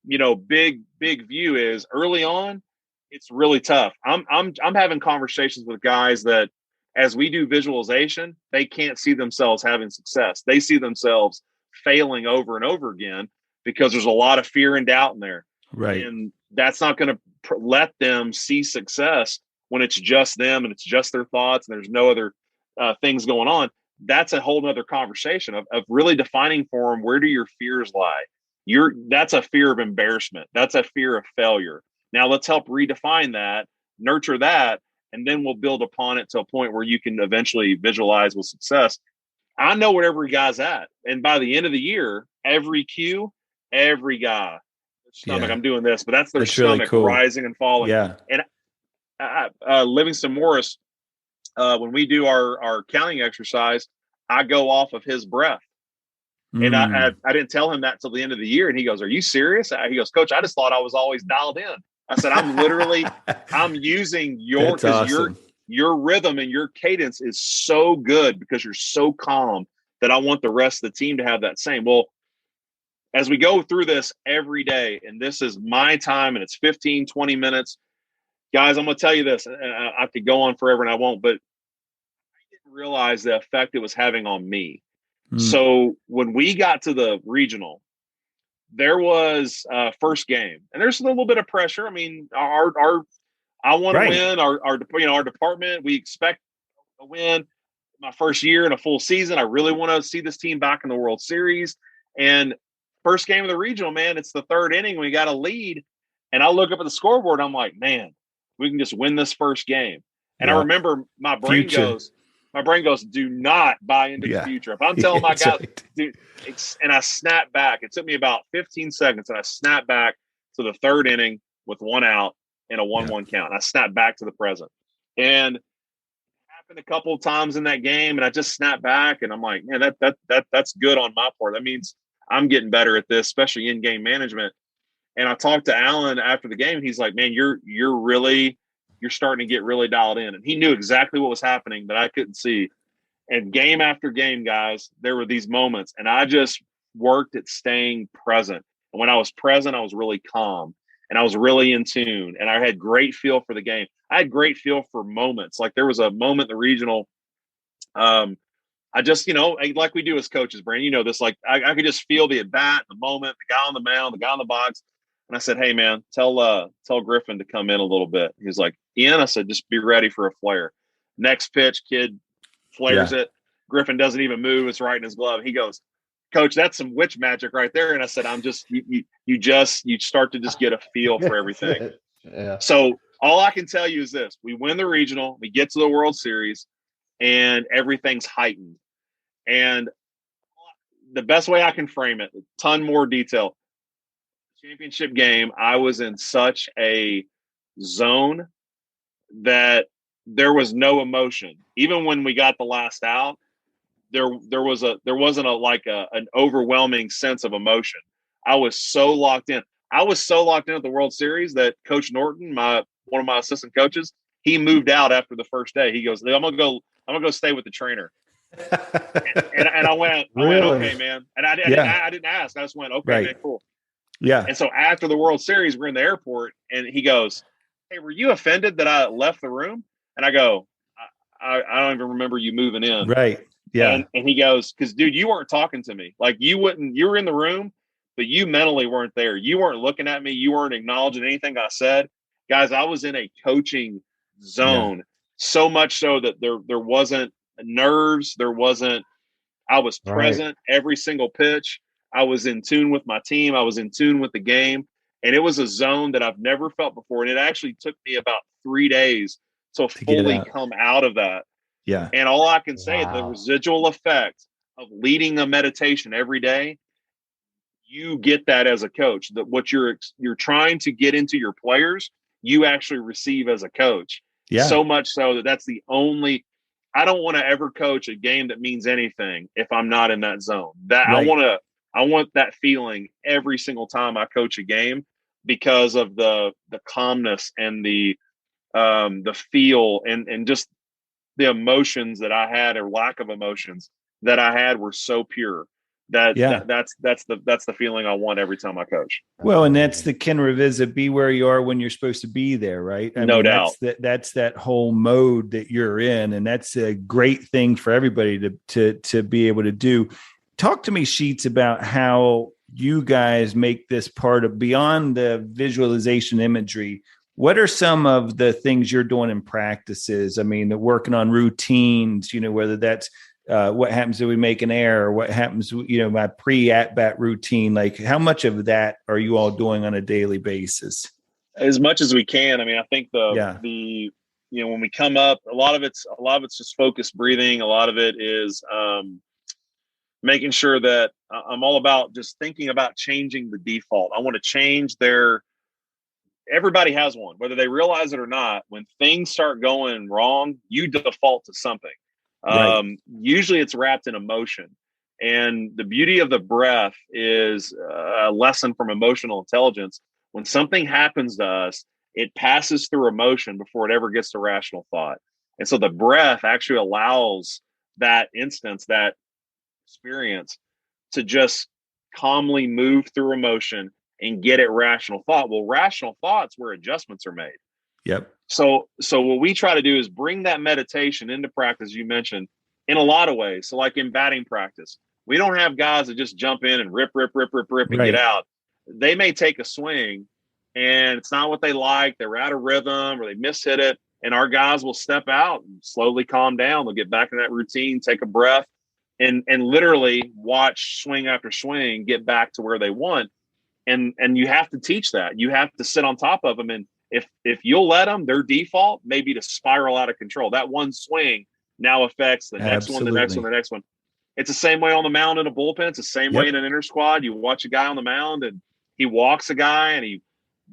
big view is early on, it's really tough. I'm having conversations with guys that as we do visualization, they can't see themselves having success. They see themselves failing over and over again because there's a lot of fear and doubt in there. Right. And that's not going to let them see success when it's just them and it's just their thoughts and there's no other things going on. That's a whole nother conversation of really defining for them, where do your fears lie? That's a fear of embarrassment. That's a fear of failure. Now let's help redefine that, nurture that, and then we'll build upon it to a point where you can eventually visualize with success. I know where every guy's at. And by the end of the year, every cue, every guy, stomach, I'm doing this, but that's their stomach really cool. Rising and falling. Yeah. And Livingston Morris, when we do our counting exercise, I go off of his breath. And I didn't tell him that till the end of the year. And he goes, "Are you serious?" He goes, "Coach, I just thought I was always dialed in." I said, I'm using your rhythm and your cadence is so good because you're so calm that I want the rest of the team to have that same. Well, as we go through this every day, and this is my time and it's 15, 20 minutes, guys, I'm going to tell you this, and I could go on forever and I won't, but I didn't realize the effect it was having on me. So when we got to the regional, there was first game, and there's a little bit of pressure. I mean, I want to win. Our department, we expect to win. My first year in a full season, I really want to see this team back in the World Series. And first game of the regional, man, it's the third inning. We got a lead, and I look up at the scoreboard. I'm like, man, we can just win this first game. And I remember my brain goes, do not buy into the future. If I'm telling my guys, dude, and I snap back. It took me about 15 seconds, and I snapped back to the third inning with one out and a 1-1 count. And I snapped back to the present. And it happened a couple of times in that game, and I just snapped back, and I'm like, man, that's good on my part. That means I'm getting better at this, especially in game management. And I talked to Alan after the game. He's like, man, you're starting to get really dialed in. And he knew exactly what was happening that I couldn't see. And game after game, guys, there were these moments, and I just worked at staying present. And when I was present, I was really calm and I was really in tune, and I had great feel for the game. I had great feel for moments. Like there was a moment in the regional. I just, like we do as coaches, Brandon, this, like I could just feel the at bat, the moment, the guy on the mound, the guy on the box. And I said, "Hey man, tell Griffin to come in a little bit." He was like, "Ian," I said, "just be ready for a flare." Next pitch, kid flares it. Griffin doesn't even move. It's right in his glove. He goes, "Coach, that's some witch magic right there." And I said, "I'm just, you start to just get a feel for everything." So all I can tell you is this: we win the regional, we get to the World Series. and everything's heightened. And the best way I can frame it, a ton more detail. Championship game, I was in such a zone that there was no emotion. Even when we got the last out, there wasn't an overwhelming sense of emotion. I was so locked in. I was so locked in at the World Series that Coach Norton, one of my assistant coaches, he moved out after the first day. He goes, I'm gonna go stay with the trainer. and I went, okay, man. And I didn't ask. I just went, okay, man, cool. Yeah. And so after the World Series, we're in the airport, and he goes, hey, were you offended that I left the room? And I go, I don't even remember you moving in. Right. Yeah. And he goes, because dude, you weren't talking to me. Like you were in the room, but you mentally weren't there. You weren't looking at me. You weren't acknowledging anything I said. Guys, I was in a coaching zone, so much so that there wasn't nerves. I was present every single pitch. I was in tune with my team. I was in tune with the game. And it was a zone that I've never felt before. And it actually took me about 3 days to fully come out of that. Yeah. And all I can say is the residual effect of leading a meditation every day, you get that as a coach. That what you're trying to get into your players, you actually receive as a coach. Yeah. So much so that's the only. I don't want to ever coach a game that means anything if I'm not in that zone. I want that feeling every single time I coach a game because of the calmness and the feel and just the emotions that I had, or lack of emotions that I had, were so pure that's the feeling I want every time I coach. Well, and that's the Ken Revisit, be where you are when you're supposed to be there, right? No doubt. That's that whole mode that you're in, and that's a great thing for everybody to be able to do. Talk to me, Sheets, about how you guys make this part of, beyond the visualization imagery. What are some of the things you're doing in practices? I mean, working on routines, whether that's what happens if we make an error, what happens, my pre-at-bat routine, like how much of that are you all doing on a daily basis? As much as we can. I mean, I think the when we come up, a lot of it's just focused breathing. A lot of it is making sure that I'm all about just thinking about changing the default. I want to change everybody has one, whether they realize it or not. When things start going wrong, you default to something. Right. Usually it's wrapped in emotion. And the beauty of the breath is a lesson from emotional intelligence. When something happens to us, it passes through emotion before it ever gets to rational thought. And so the breath actually allows that instance, that experience, to just calmly move through emotion and get at rational thought. Well, rational thought's where adjustments are made. Yep. So what we try to do is bring that meditation into practice, you mentioned, in a lot of ways. So like in batting practice, we don't have guys that just jump in and rip and get out. They may take a swing and it's not what they like. They're out of rhythm or they mishit it. And our guys will step out and slowly calm down. They'll get back in that routine, take a breath, and literally watch swing after swing get back to where they want. And you have to teach that. You have to sit on top of them. And if you'll let them, their default may be to spiral out of control. That one swing now affects the next one, the next one, the next one. It's the same way on the mound in a bullpen. It's the same way in an inter squad. You watch a guy on the mound and he walks a guy and he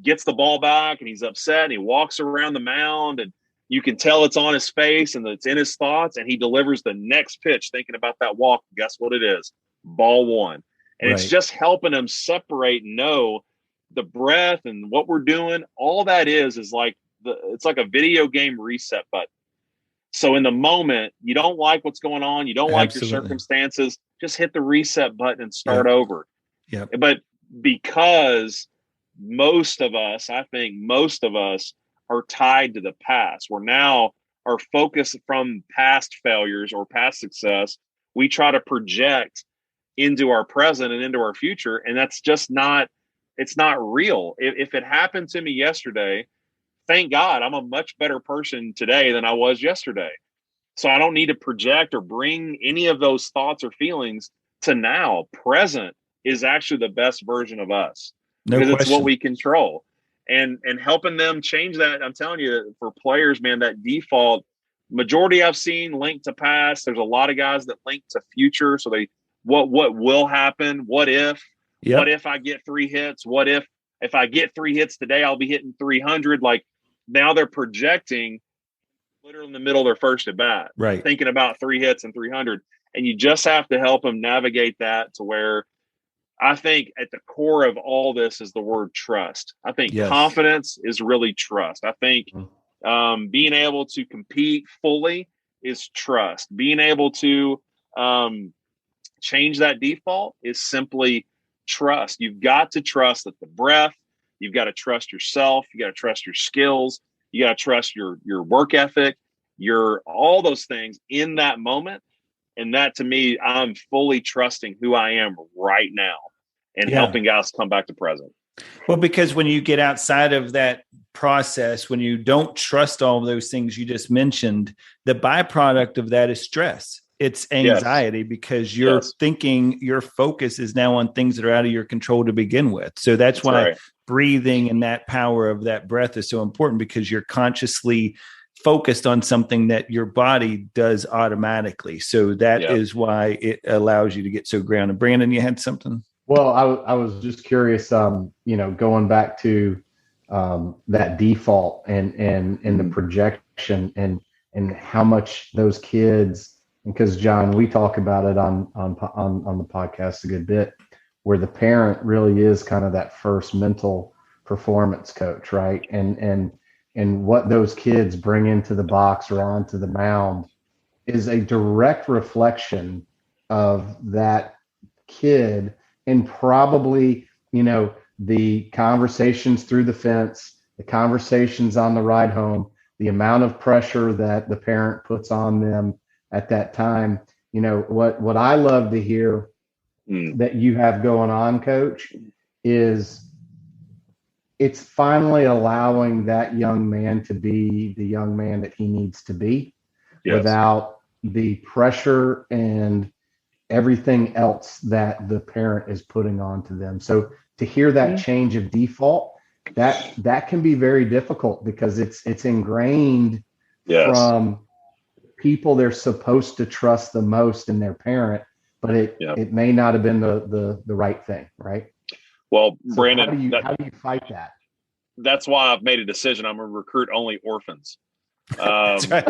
gets the ball back and he's upset and he walks around the mound and you can tell it's on his face and it's in his thoughts, and he delivers the next pitch thinking about that walk. Guess what it is? Ball one. And it's just helping them separate and know the breath and what we're doing. All that is like it's like a video game reset button. So in the moment, you don't like what's going on, you don't like your circumstances, just hit the reset button and start over. Yeah. But because most of us are tied to the past. We're now our focus from past failures or past success. We try to project into our present and into our future. And that's just it's not real. If it happened to me yesterday, thank God I'm a much better person today than I was yesterday. So I don't need to project or bring any of those thoughts or feelings to now. Present is actually the best version of us because it's what we control. And helping them change that. I'm telling you, for players, man, that default, majority I've seen link to past. There's a lot of guys that link to future. So what will happen? What if? Yep. What if I get 3 hits? What if I get 3 hits today, I'll be hitting 300? Like, now they're projecting literally in the middle of their first at bat, right? Thinking about 3 hits and 300. And you just have to help them navigate that to where, I think at the core of all this is the word trust. I think confidence is really trust. I think being able to compete fully is trust. Being able to change that default is simply trust. You've got to trust that the breath, you've got to trust yourself, you got to trust your skills, you got to trust your work ethic, all those things in that moment. And that, to me, I'm fully trusting who I am right now and helping guys come back to present. Well, because when you get outside of that process, when you don't trust all of those things you just mentioned, the byproduct of that is stress. It's anxiety because you're thinking, your focus is now on things that are out of your control to begin with. So that's why breathing and that power of that breath is so important, because you're consciously focused on something that your body does automatically. So that is why it allows you to get so grounded. Brandon, you had something? Well, I was just curious, going back to that default and the projection and how much those kids, because John, we talk about it on the podcast a good bit, where the parent really is kind of that first mental performance coach, right? And what those kids bring into the box or onto the mound is a direct reflection of that kid, and probably, the conversations through the fence, the conversations on the ride home, the amount of pressure that the parent puts on them at that time. What I love to hear that you have going on, Coach, is it's finally allowing that young man to be the young man that he needs to be without the pressure and everything else that the parent is putting onto them. So to hear that change of default, that can be very difficult, because it's ingrained from people they're supposed to trust the most in their parent, but it may not have been the right thing, right? Well, So Brandon, how do you fight that? That's why I've made a decision. I'm going to recruit only orphans. That's right.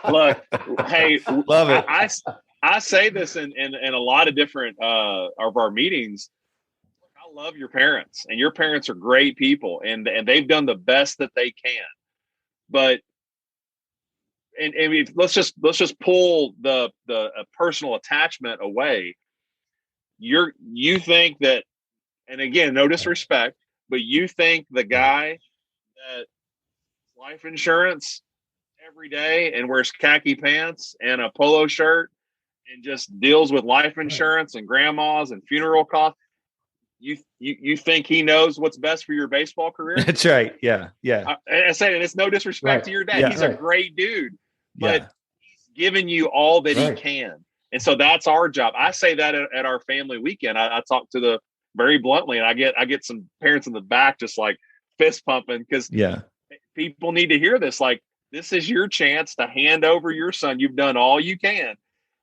Look, hey, love it. I say this in a lot of different of our meetings. I love your parents, and your parents are great people, and they've done the best that they can. But let's just pull the personal attachment away. You think that, and again, no disrespect, but you think the guy that life insurance every day and wears khaki pants and a polo shirt and just deals with life insurance and grandmas and funeral costs, you think he knows what's best for your baseball career? That's right. Yeah. I say, and it's no disrespect to your dad. He's a great dude, but he's given you all that he can. And so that's our job. I say that at our family weekend. I talk to very bluntly, and I get some parents in the back just like fist pumping, because people need to hear this. Like, this is your chance to hand over your son. You've done all you can,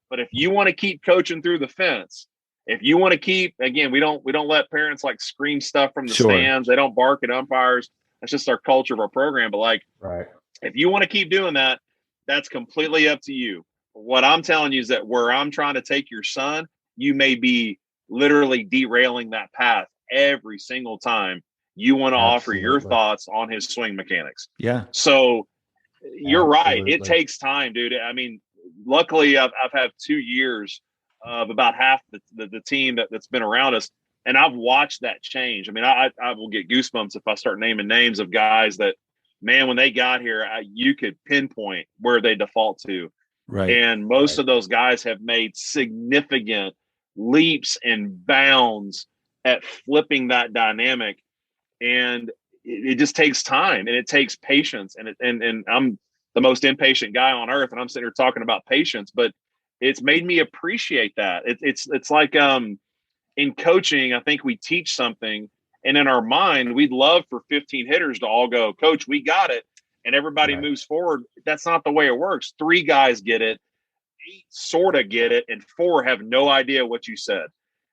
but if you want to keep coaching through the fence, if you want to keep, again, we don't let parents like scream stuff from the stands. They don't bark at umpires. That's just our culture of our program. But if you want to keep doing that, that's completely up to you. What I'm telling you is that where I'm trying to take your son, you may be literally derailing that path every single time you want to offer your thoughts on his swing mechanics. Yeah. So you're right. It takes time, dude. I mean, luckily I've had 2 years of about half the team that's been around us, and I've watched that change. I mean, I will get goosebumps if I start naming names of guys that, man, when they got here, you could pinpoint where they default to. Right. And most of those guys have made significant leaps and bounds at flipping that dynamic. And it just takes time, and it takes patience. And I'm the most impatient guy on earth, and I'm sitting here talking about patience, but it's made me appreciate that. It's like in coaching, I think we teach something, and in our mind, we'd love for 15 hitters to all go, Coach, we got it. and everybody moves forward. That's not the way it works. 3 guys get it, 8 sort of get it, and 4 have no idea what you said.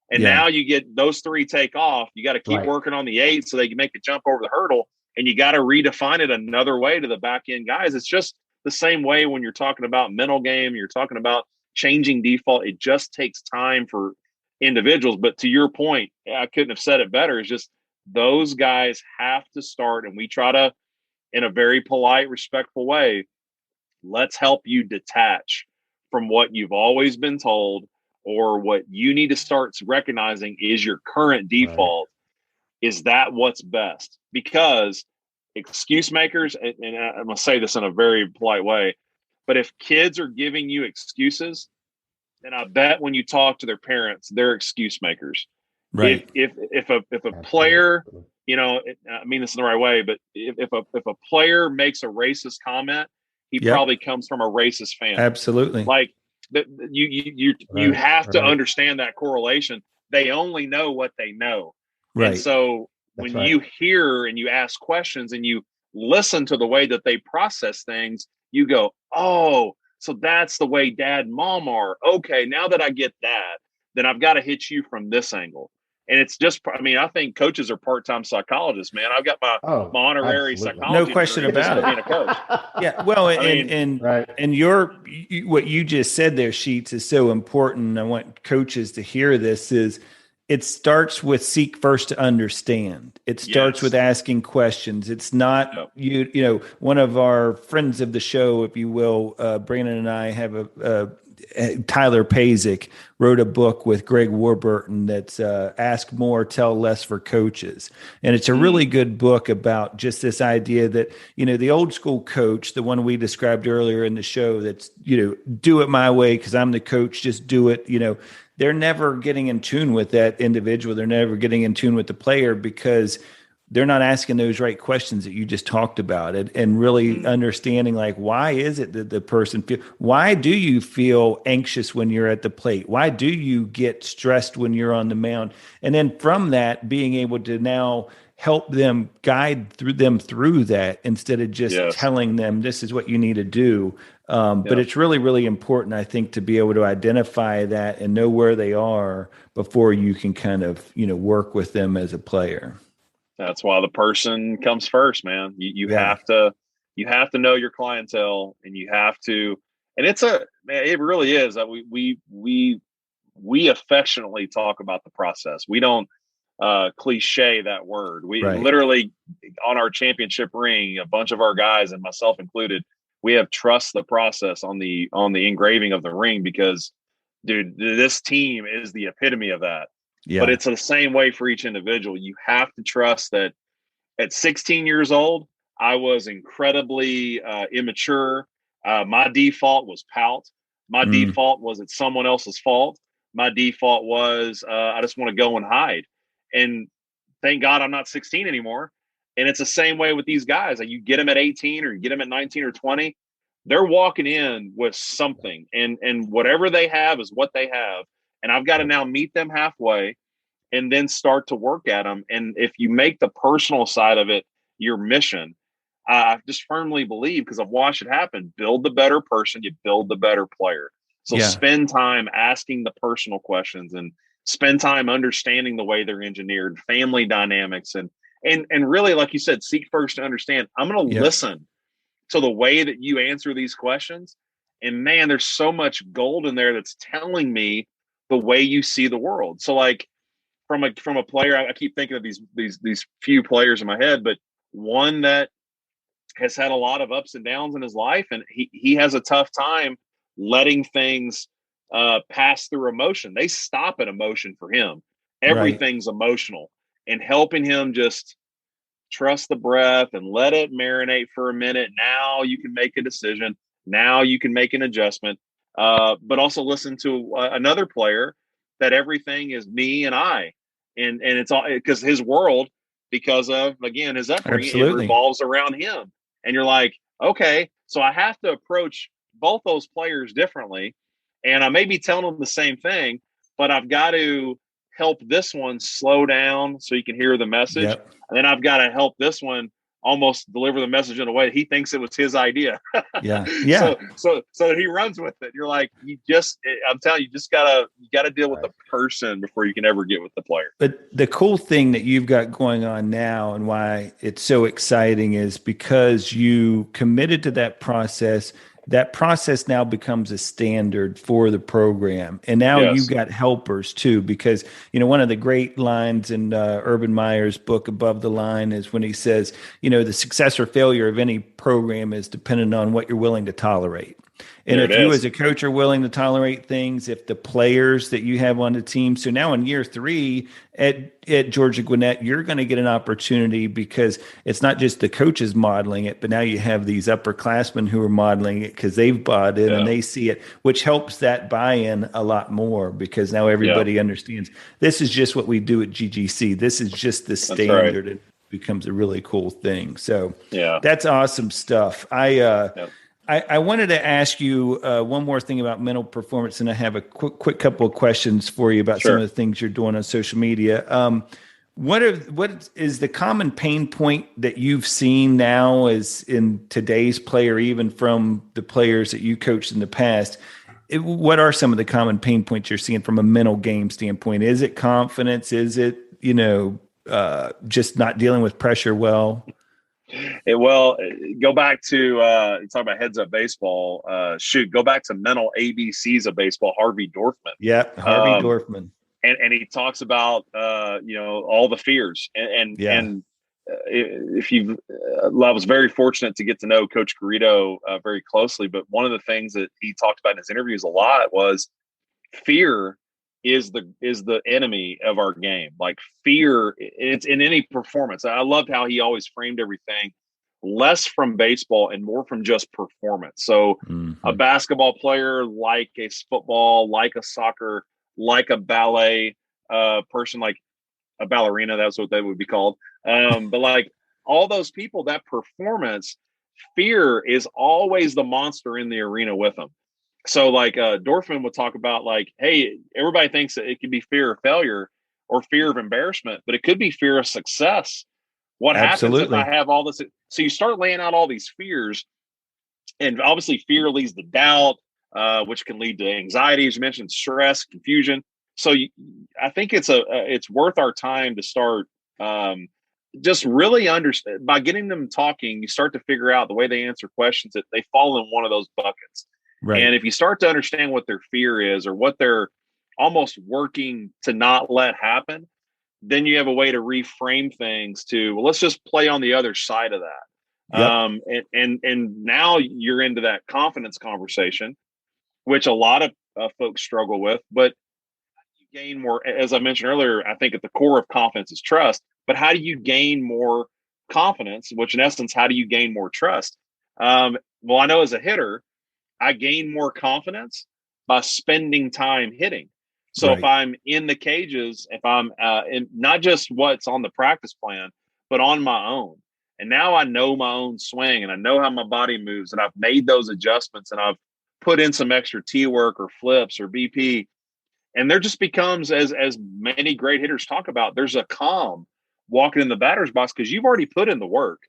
And now you get those 3 take off. You got to keep working on the 8 so they can make a jump over the hurdle, and you got to redefine it another way to the back end guys. It's just the same way when you're talking about mental game, you're talking about changing default. It just takes time for individuals. But to your point, I couldn't have said it better. It's just those guys have to start, and we try to, in a very polite, respectful way, let's help you detach from what you've always been told, or what you need to start recognizing is your current default. Is that what's best? Because excuse makers, and I'm going to say this in a very polite way, but if kids are giving you excuses, then I bet when you talk to their parents, they're excuse makers. Right. If a player, I mean this in the right way, but if a player makes a racist comment, he probably comes from a racist family. Absolutely. Like you have to understand that correlation. They only know what they know. Right. And so when you hear and you ask questions and you listen to the way that they process things, you go, oh, so that's the way dad and mom are. Okay, now that I get that, then I've got to hit you from this angle. And it's just, I mean, I think coaches are part-time psychologists, man. I've got my honorary psychology. No question about it. Being a coach. Yeah. Well, what you just said there, Sheets, is so important. I want coaches to hear this. Is it starts with seek first to understand. It starts with asking questions. It's not one of our friends of the show, if you will, Brandon and I have Tyler Pazik wrote a book with Greg Warburton that's Ask More, Tell Less for Coaches. And it's a really good book about just this idea that, the old school coach, the one we described earlier in the show, that's, do it my way because I'm the coach, just do it, they're never getting in tune with that individual. They're never getting in tune with the player because they're not asking those right questions that you just talked about, and really understanding, like, why is it that the person why do you feel anxious when you're at the plate? Why do you get stressed when you're on the mound? And then from that, being able to now help them, guide them through that instead of just telling them this is what you need to do. But it's really, really important, I think, to be able to identify that and know where they are before you can kind of, work with them as a player. That's why the person comes first, man. You have to know your clientele, and you have to, and it really is that we affectionately talk about the process. We don't cliche that word. We literally, on our championship ring, a bunch of our guys and myself included, we have trust the process on the engraving of the ring, because dude, this team is the epitome of that. Yeah. But it's the same way for each individual. You have to trust that at 16 years old, I was incredibly immature. My default was pout. My default was it's someone else's fault. My default was I just want to go and hide. And thank God I'm not 16 anymore. And it's the same way with these guys. Like, you get them at 18 or you get them at 19 or 20, they're walking in with something. And whatever they have is what they have. And I've got to now meet them halfway and then start to work at them. And if you make the personal side of it your mission, I just firmly believe, because I've watched it happen, build the better person, you build the better player. So spend time asking the personal questions, and spend time understanding the way they're engineered, family dynamics, and really, like you said, seek first to understand. I'm going to listen to the way that you answer these questions. And man, there's so much gold in there that's telling me the way you see the world. So like from a player, I keep thinking of these few players in my head, but one that has had a lot of ups and downs in his life, and he has a tough time letting things pass through emotion. They stop at emotion for him. Everything's emotional, and helping him just trust the breath and let it marinate for a minute. Now you can make a decision. Now you can make an adjustment. But also listen to another player that everything is me and I, and it's all because his world, because of, again, his upbringing, it revolves around him. And you're like, okay, so I have to approach both those players differently, and I may be telling them the same thing, but I've got to help this one slow down so you can hear the message. And then I've got to help this one almost deliver the message in a way he thinks it was his idea. Yeah. So he runs with it. You're like, I'm telling you, you gotta deal with the person before you can ever get with the player. But the cool thing that you've got going on now and why it's so exciting is because you committed to that process. That process now becomes a standard for the program. And now you've got helpers too, because, one of the great lines in Urban Meyer's book, Above the Line, is when he says, the success or failure of any program is dependent on what you're willing to tolerate. And if you as a coach are willing to tolerate things, if the players that you have on the team, so now in year 3 at Georgia Gwinnett, you're going to get an opportunity because it's not just the coaches modeling it, but now you have these upperclassmen who are modeling it because they've bought it and they see it, which helps that buy-in a lot more because now everybody understands this is just what we do at GGC. This is just the standard. Right. It becomes a really cool thing. So that's awesome stuff. I wanted to ask you one more thing about mental performance, and I have a quick couple of questions for you about some of the things you're doing on social media. What is the common pain point that you've seen now as in today's player, even from the players that you coached in the past? What are some of the common pain points you're seeing from a mental game standpoint? Is it confidence? Is it, just not dealing with pressure well? Go back to talk about heads up baseball. Go back to mental ABCs of baseball. Harvey Dorfman. Yeah, Harvey Dorfman. And he talks about all the fears and if you, I was very fortunate to get to know Coach Garrido very closely. But one of the things that he talked about in his interviews a lot was fear is the enemy of our game. Like fear, it's in any performance. I loved how he always framed everything less from baseball and more from just performance. So a basketball player, like a football, like a soccer, like a ballet person, like a ballerina, that's what they would be called. But like all those people, that performance, fear is always the monster in the arena with them. So like Dorfman would talk about like, hey, everybody thinks that it could be fear of failure or fear of embarrassment, but it could be fear of success. What happens if I have all this? So you start laying out all these fears, and obviously fear leads to doubt, which can lead to anxiety, as you mentioned, stress, confusion. So I think it's worth our time to start just really understand by getting them talking. You start to figure out the way they answer questions that they fall in one of those buckets. Right. And if you start to understand what their fear is or what they're almost working to not let happen, then you have a way to reframe things to, well, let's just play on the other side of that. Yep. And now you're into that confidence conversation, which a lot of folks struggle with, but you gain more, as I mentioned earlier, I think at the core of confidence is trust, but how do you gain more confidence, which in essence, how do you gain more trust? Well, I know as a hitter, I gain more confidence by spending time hitting. So if I'm in the cages, if I'm in not just what's on the practice plan, but on my own, and now I know my own swing and I know how my body moves and I've made those adjustments and I've put in some extra T work or flips or BP. And there just becomes, as many great hitters talk about, there's a calm walking in the batter's box because you've already put in the work.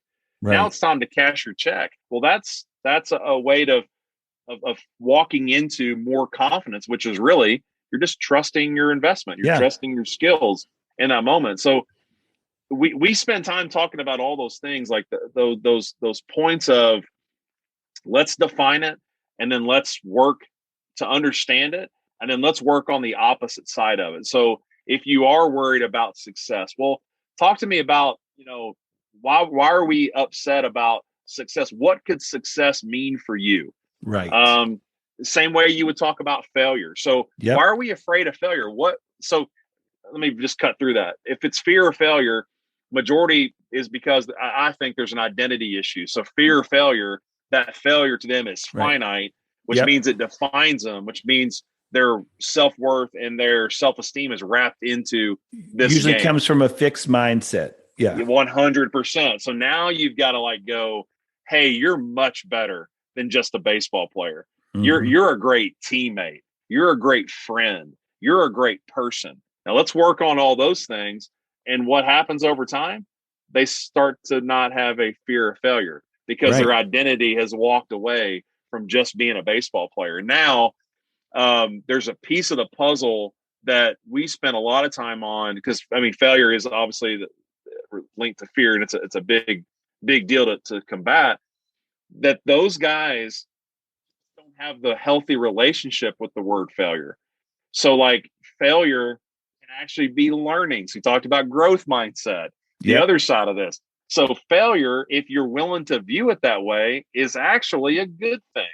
Right. Now it's time to cash your check. Well, that's a way of walking into more confidence, which is really, you're just trusting your investment. You're trusting your skills in that moment. So we spend time talking about all those things, like those points of let's define it, and then let's work to understand it, and then let's work on the opposite side of it. So if you are worried about success, well, talk to me about, why are we upset about success? What could success mean for you? Right. Same way you would talk about failure. So why are we afraid of failure? So let me just cut through that. If it's fear of failure, majority is because I think there's an identity issue. So fear of failure, that failure to them is finite, which means it defines them, which means their self-worth and their self-esteem is wrapped into this usually game. Comes from a fixed mindset. Yeah. 100%. So now you've got to go, hey, you're much better than just a baseball player. Mm-hmm. You're a great teammate. You're a great friend. You're a great person. Now let's work on all those things. And what happens over time? they start to not have a fear of failure because their identity has walked away from just being a baseball player. Now, there's a piece of the puzzle that we spent a lot of time on because, I mean, failure is obviously linked to fear, and it's a big deal to combat. That those guys don't have the healthy relationship with the word failure. So, like, failure can actually be learning. So we talked about growth mindset, the other side of this. So failure, if you're willing to view it that way, is actually a good thing.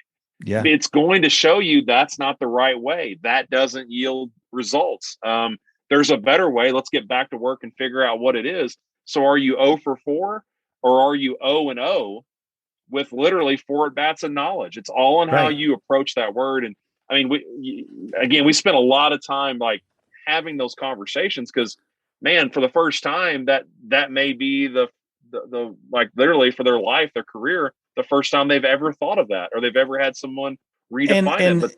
Yeah. It's going to show you that's not the right way. That doesn't yield results. There's a better way. Let's get back to work and figure out what it is. So are you 0 for 4 or are you 0-0 with literally 4 at-bats of knowledge? It's all in how you approach that word. And I mean, we spent a lot of time like having those conversations because, man, for the first time that may be the like literally for their life, their career, the first time they've ever thought of that or they've ever had someone redefine it.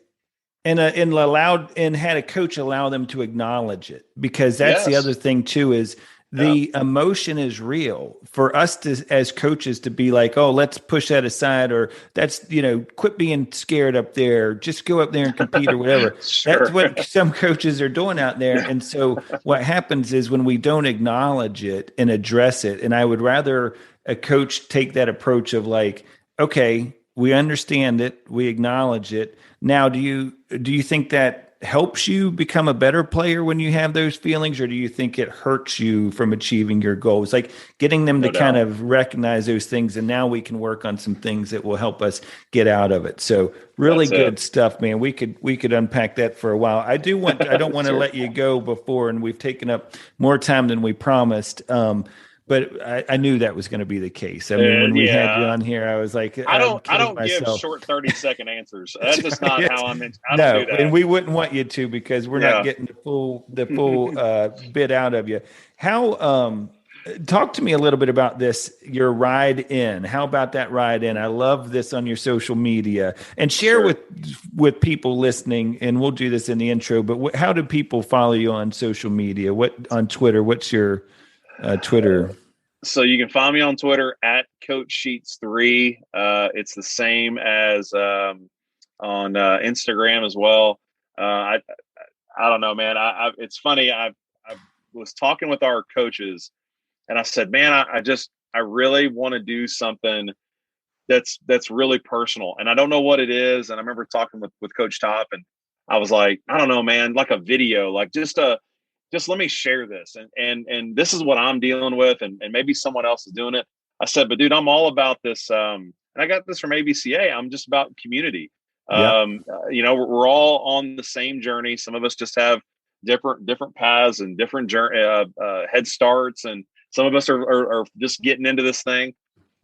And had a coach allow them to acknowledge it, because that's the other thing too, is the emotion is real for us to, as coaches, to be like, oh, let's push that aside, or that's, quit being scared up there, just go up there and compete or whatever. Sure. That's what some coaches are doing out there. And so what happens is when we don't acknowledge it and address it, and I would rather a coach take that approach of like, okay, we understand it, we acknowledge it. Now, do you think that helps you become a better player when you have those feelings, or do you think it hurts you from achieving your goals? Like getting them to kind of recognize those things, and now we can work on some things that will help us get out of it. So really good stuff, man. We could unpack that for a while. I don't want to let you go before, and we've taken up more time than we promised. But I knew that was going to be the case. I mean, when we had you on here, I was like, I don't give short 30-second answers. That's just not how I'm. I don't do that. And we wouldn't want you to, because we're not getting the full bit out of you. How? Talk to me a little bit about this. Your ride in. How about that ride in? I love this on your social media, and share with people listening. And we'll do this in the intro. But how do people follow you on social media? What on Twitter? What's your Twitter? So you can find me on Twitter at Coach Sheets 3. It's the same as on Instagram as well. I don't know, man. It's funny. I was talking with our coaches, and I said, man, I really want to do something that's really personal, and I don't know what it is. And I remember talking with Coach Top, and I was like, I don't know, man, like a video, like just let me share this. And this is what I'm dealing with. And maybe someone else is doing it. I said, but dude, I'm all about this. And I got this from ABCA. I'm just about community. We're all on the same journey. Some of us just have different paths and different head starts. And some of us are just getting into this thing,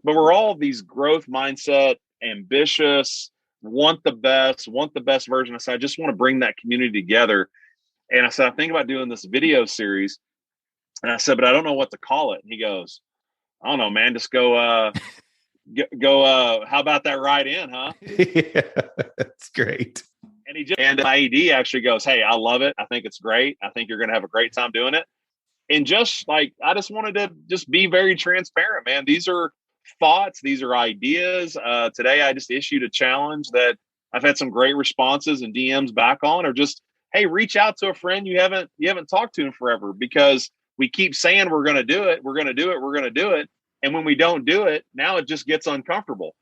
but we're all these growth mindset, ambitious, want the best version. I said, I just want to bring that community together. And I said, I think about doing this video series. And I said, but I don't know what to call it. And he goes, I don't know, man, just go, how about that ride in, huh? Yeah, that's great. And IED actually goes, hey, I love it. I think it's great. I think you're going to have a great time doing it. And just like, I just wanted to just be very transparent, man. These are thoughts. These are ideas. Today, I just issued a challenge that I've had some great responses and DMs back on, or just, hey, reach out to a friend you haven't talked to in forever, because we keep saying we're going to do it. We're going to do it. We're going to do it. And when we don't do it, now it just gets uncomfortable,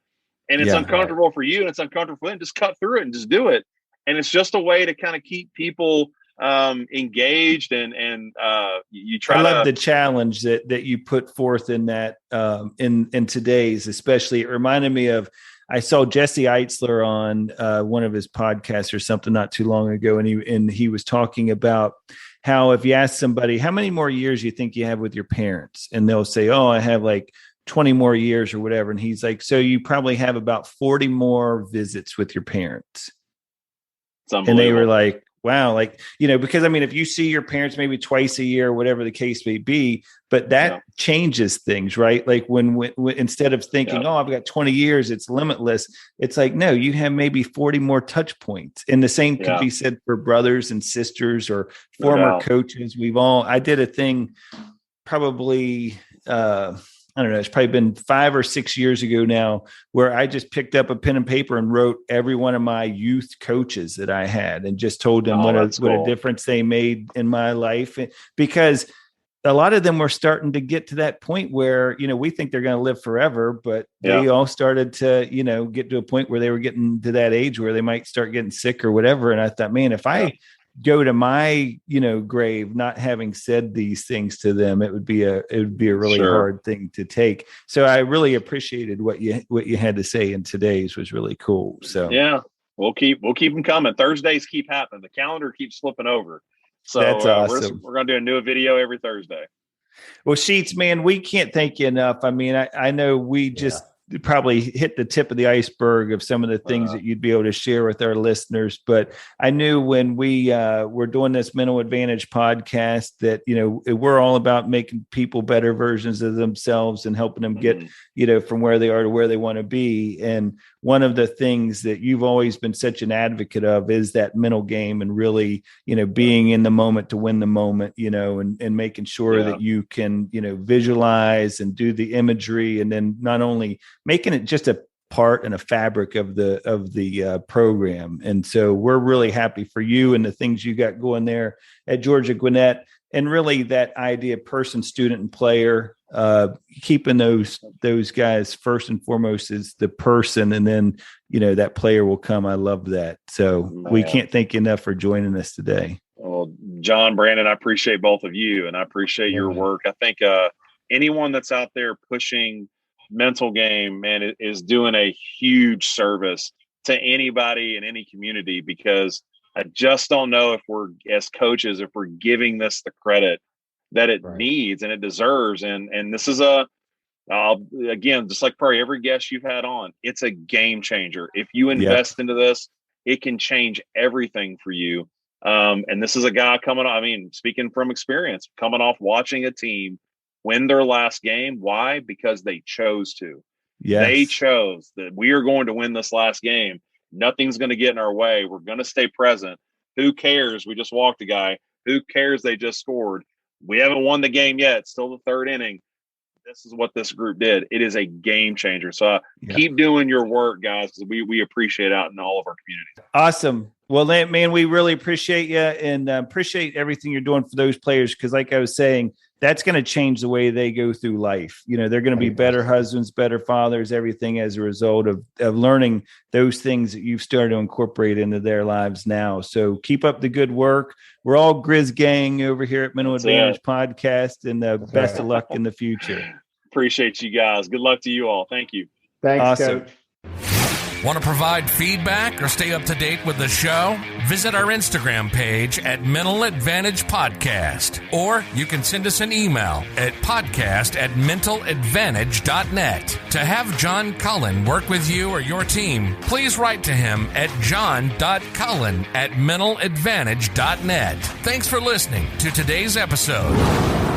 and it's uncomfortable for you, and it's uncomfortable for them. Just cut through it and just do it. And it's just a way to kind of keep people engaged. And you try. I love the challenge that you put forth in that in today's, especially. It reminded me of, I saw Jesse Eitzler on one of his podcasts or something not too long ago, and he was talking about how if you ask somebody, how many more years you think you have with your parents, and they'll say, oh, I have like 20 more years or whatever. And he's like, so you probably have about 40 more visits with your parents. And they were like, wow, like, because I mean, if you see your parents maybe twice a year, whatever the case may be, but that changes things, right? Like when instead of thinking, oh, I've got 20 years, it's limitless. It's like, no, you have maybe 40 more touch points. And the same could be said for brothers and sisters or former coaches. I did a thing probably I don't know, it's probably been 5 or 6 years ago now, where I just picked up a pen and paper and wrote every one of my youth coaches that I had and just told them what a difference they made in my life. Because a lot of them were starting to get to that point where, we think they're going to live forever, but they all started to, get to a point where they were getting to that age where they might start getting sick or whatever. And I thought, man, if I go to my, grave, not having said these things to them, it would be a really hard thing to take. So I really appreciated what you had to say in today's was really cool. So yeah, we'll keep them coming. Thursdays keep happening. The calendar keeps flipping over. So that's awesome. We're going to do a new video every Thursday. Well, Sheets, man, we can't thank you enough. I mean, I know we just probably hit the tip of the iceberg of some of the things that you'd be able to share with our listeners. But I knew when we were doing this Mental Advantage podcast that, we're all about making people better versions of themselves and helping them get, from where they are to where they want to be. And one of the things that you've always been such an advocate of is that mental game and really, being in the moment to win the moment, and making sure that you can, visualize and do the imagery, and then not only making it just a part and a fabric of the program. And so we're really happy for you and the things you got going there at Georgia Gwinnett, and really that idea of person, student, and player, keeping those guys first and foremost is the person, and then that player will come. I love that. So we can't thank you enough for joining us today. Well, John, Brandon, I appreciate both of you, and I appreciate your work. I think anyone that's out there pushing mental game, man, is doing a huge service to anybody in any community, because I just don't know if we're, as coaches, if we're giving this the credit that it needs and it deserves. And this is again, just like probably every guest you've had on, it's a game changer. If you invest into this, it can change everything for you. And this is a guy speaking from experience, coming off watching a team win their last game. Why? Because they chose to. Yes. They chose that we are going to win this last game. Nothing's going to get in our way. We're going to stay present. Who cares? We just walked a guy. Who cares? They just scored. We haven't won the game yet. It's still the third inning. This is what this group did. It is a game changer. So keep doing your work, guys, because we appreciate it out in all of our communities. Awesome. Well, man, we really appreciate you and appreciate everything you're doing for those players, because like I was saying, that's going to change the way they go through life. They're going to be better husbands, better fathers, everything as a result of learning those things that you've started to incorporate into their lives now. So keep up the good work. We're all Griz gang over here at Mental Advantage Podcast, and best of luck in the future. Appreciate you guys. Good luck to you all. Thank you. Thanks, awesome. Coach. Want to provide feedback or stay up to date with the show? Visit our Instagram page at Mental Advantage Podcast, or you can send us an email at podcast@mentaladvantage.net. To have John Cullen work with you or your team, please write to him at john.cullen@mentaladvantage.net. Thanks for listening to today's episode.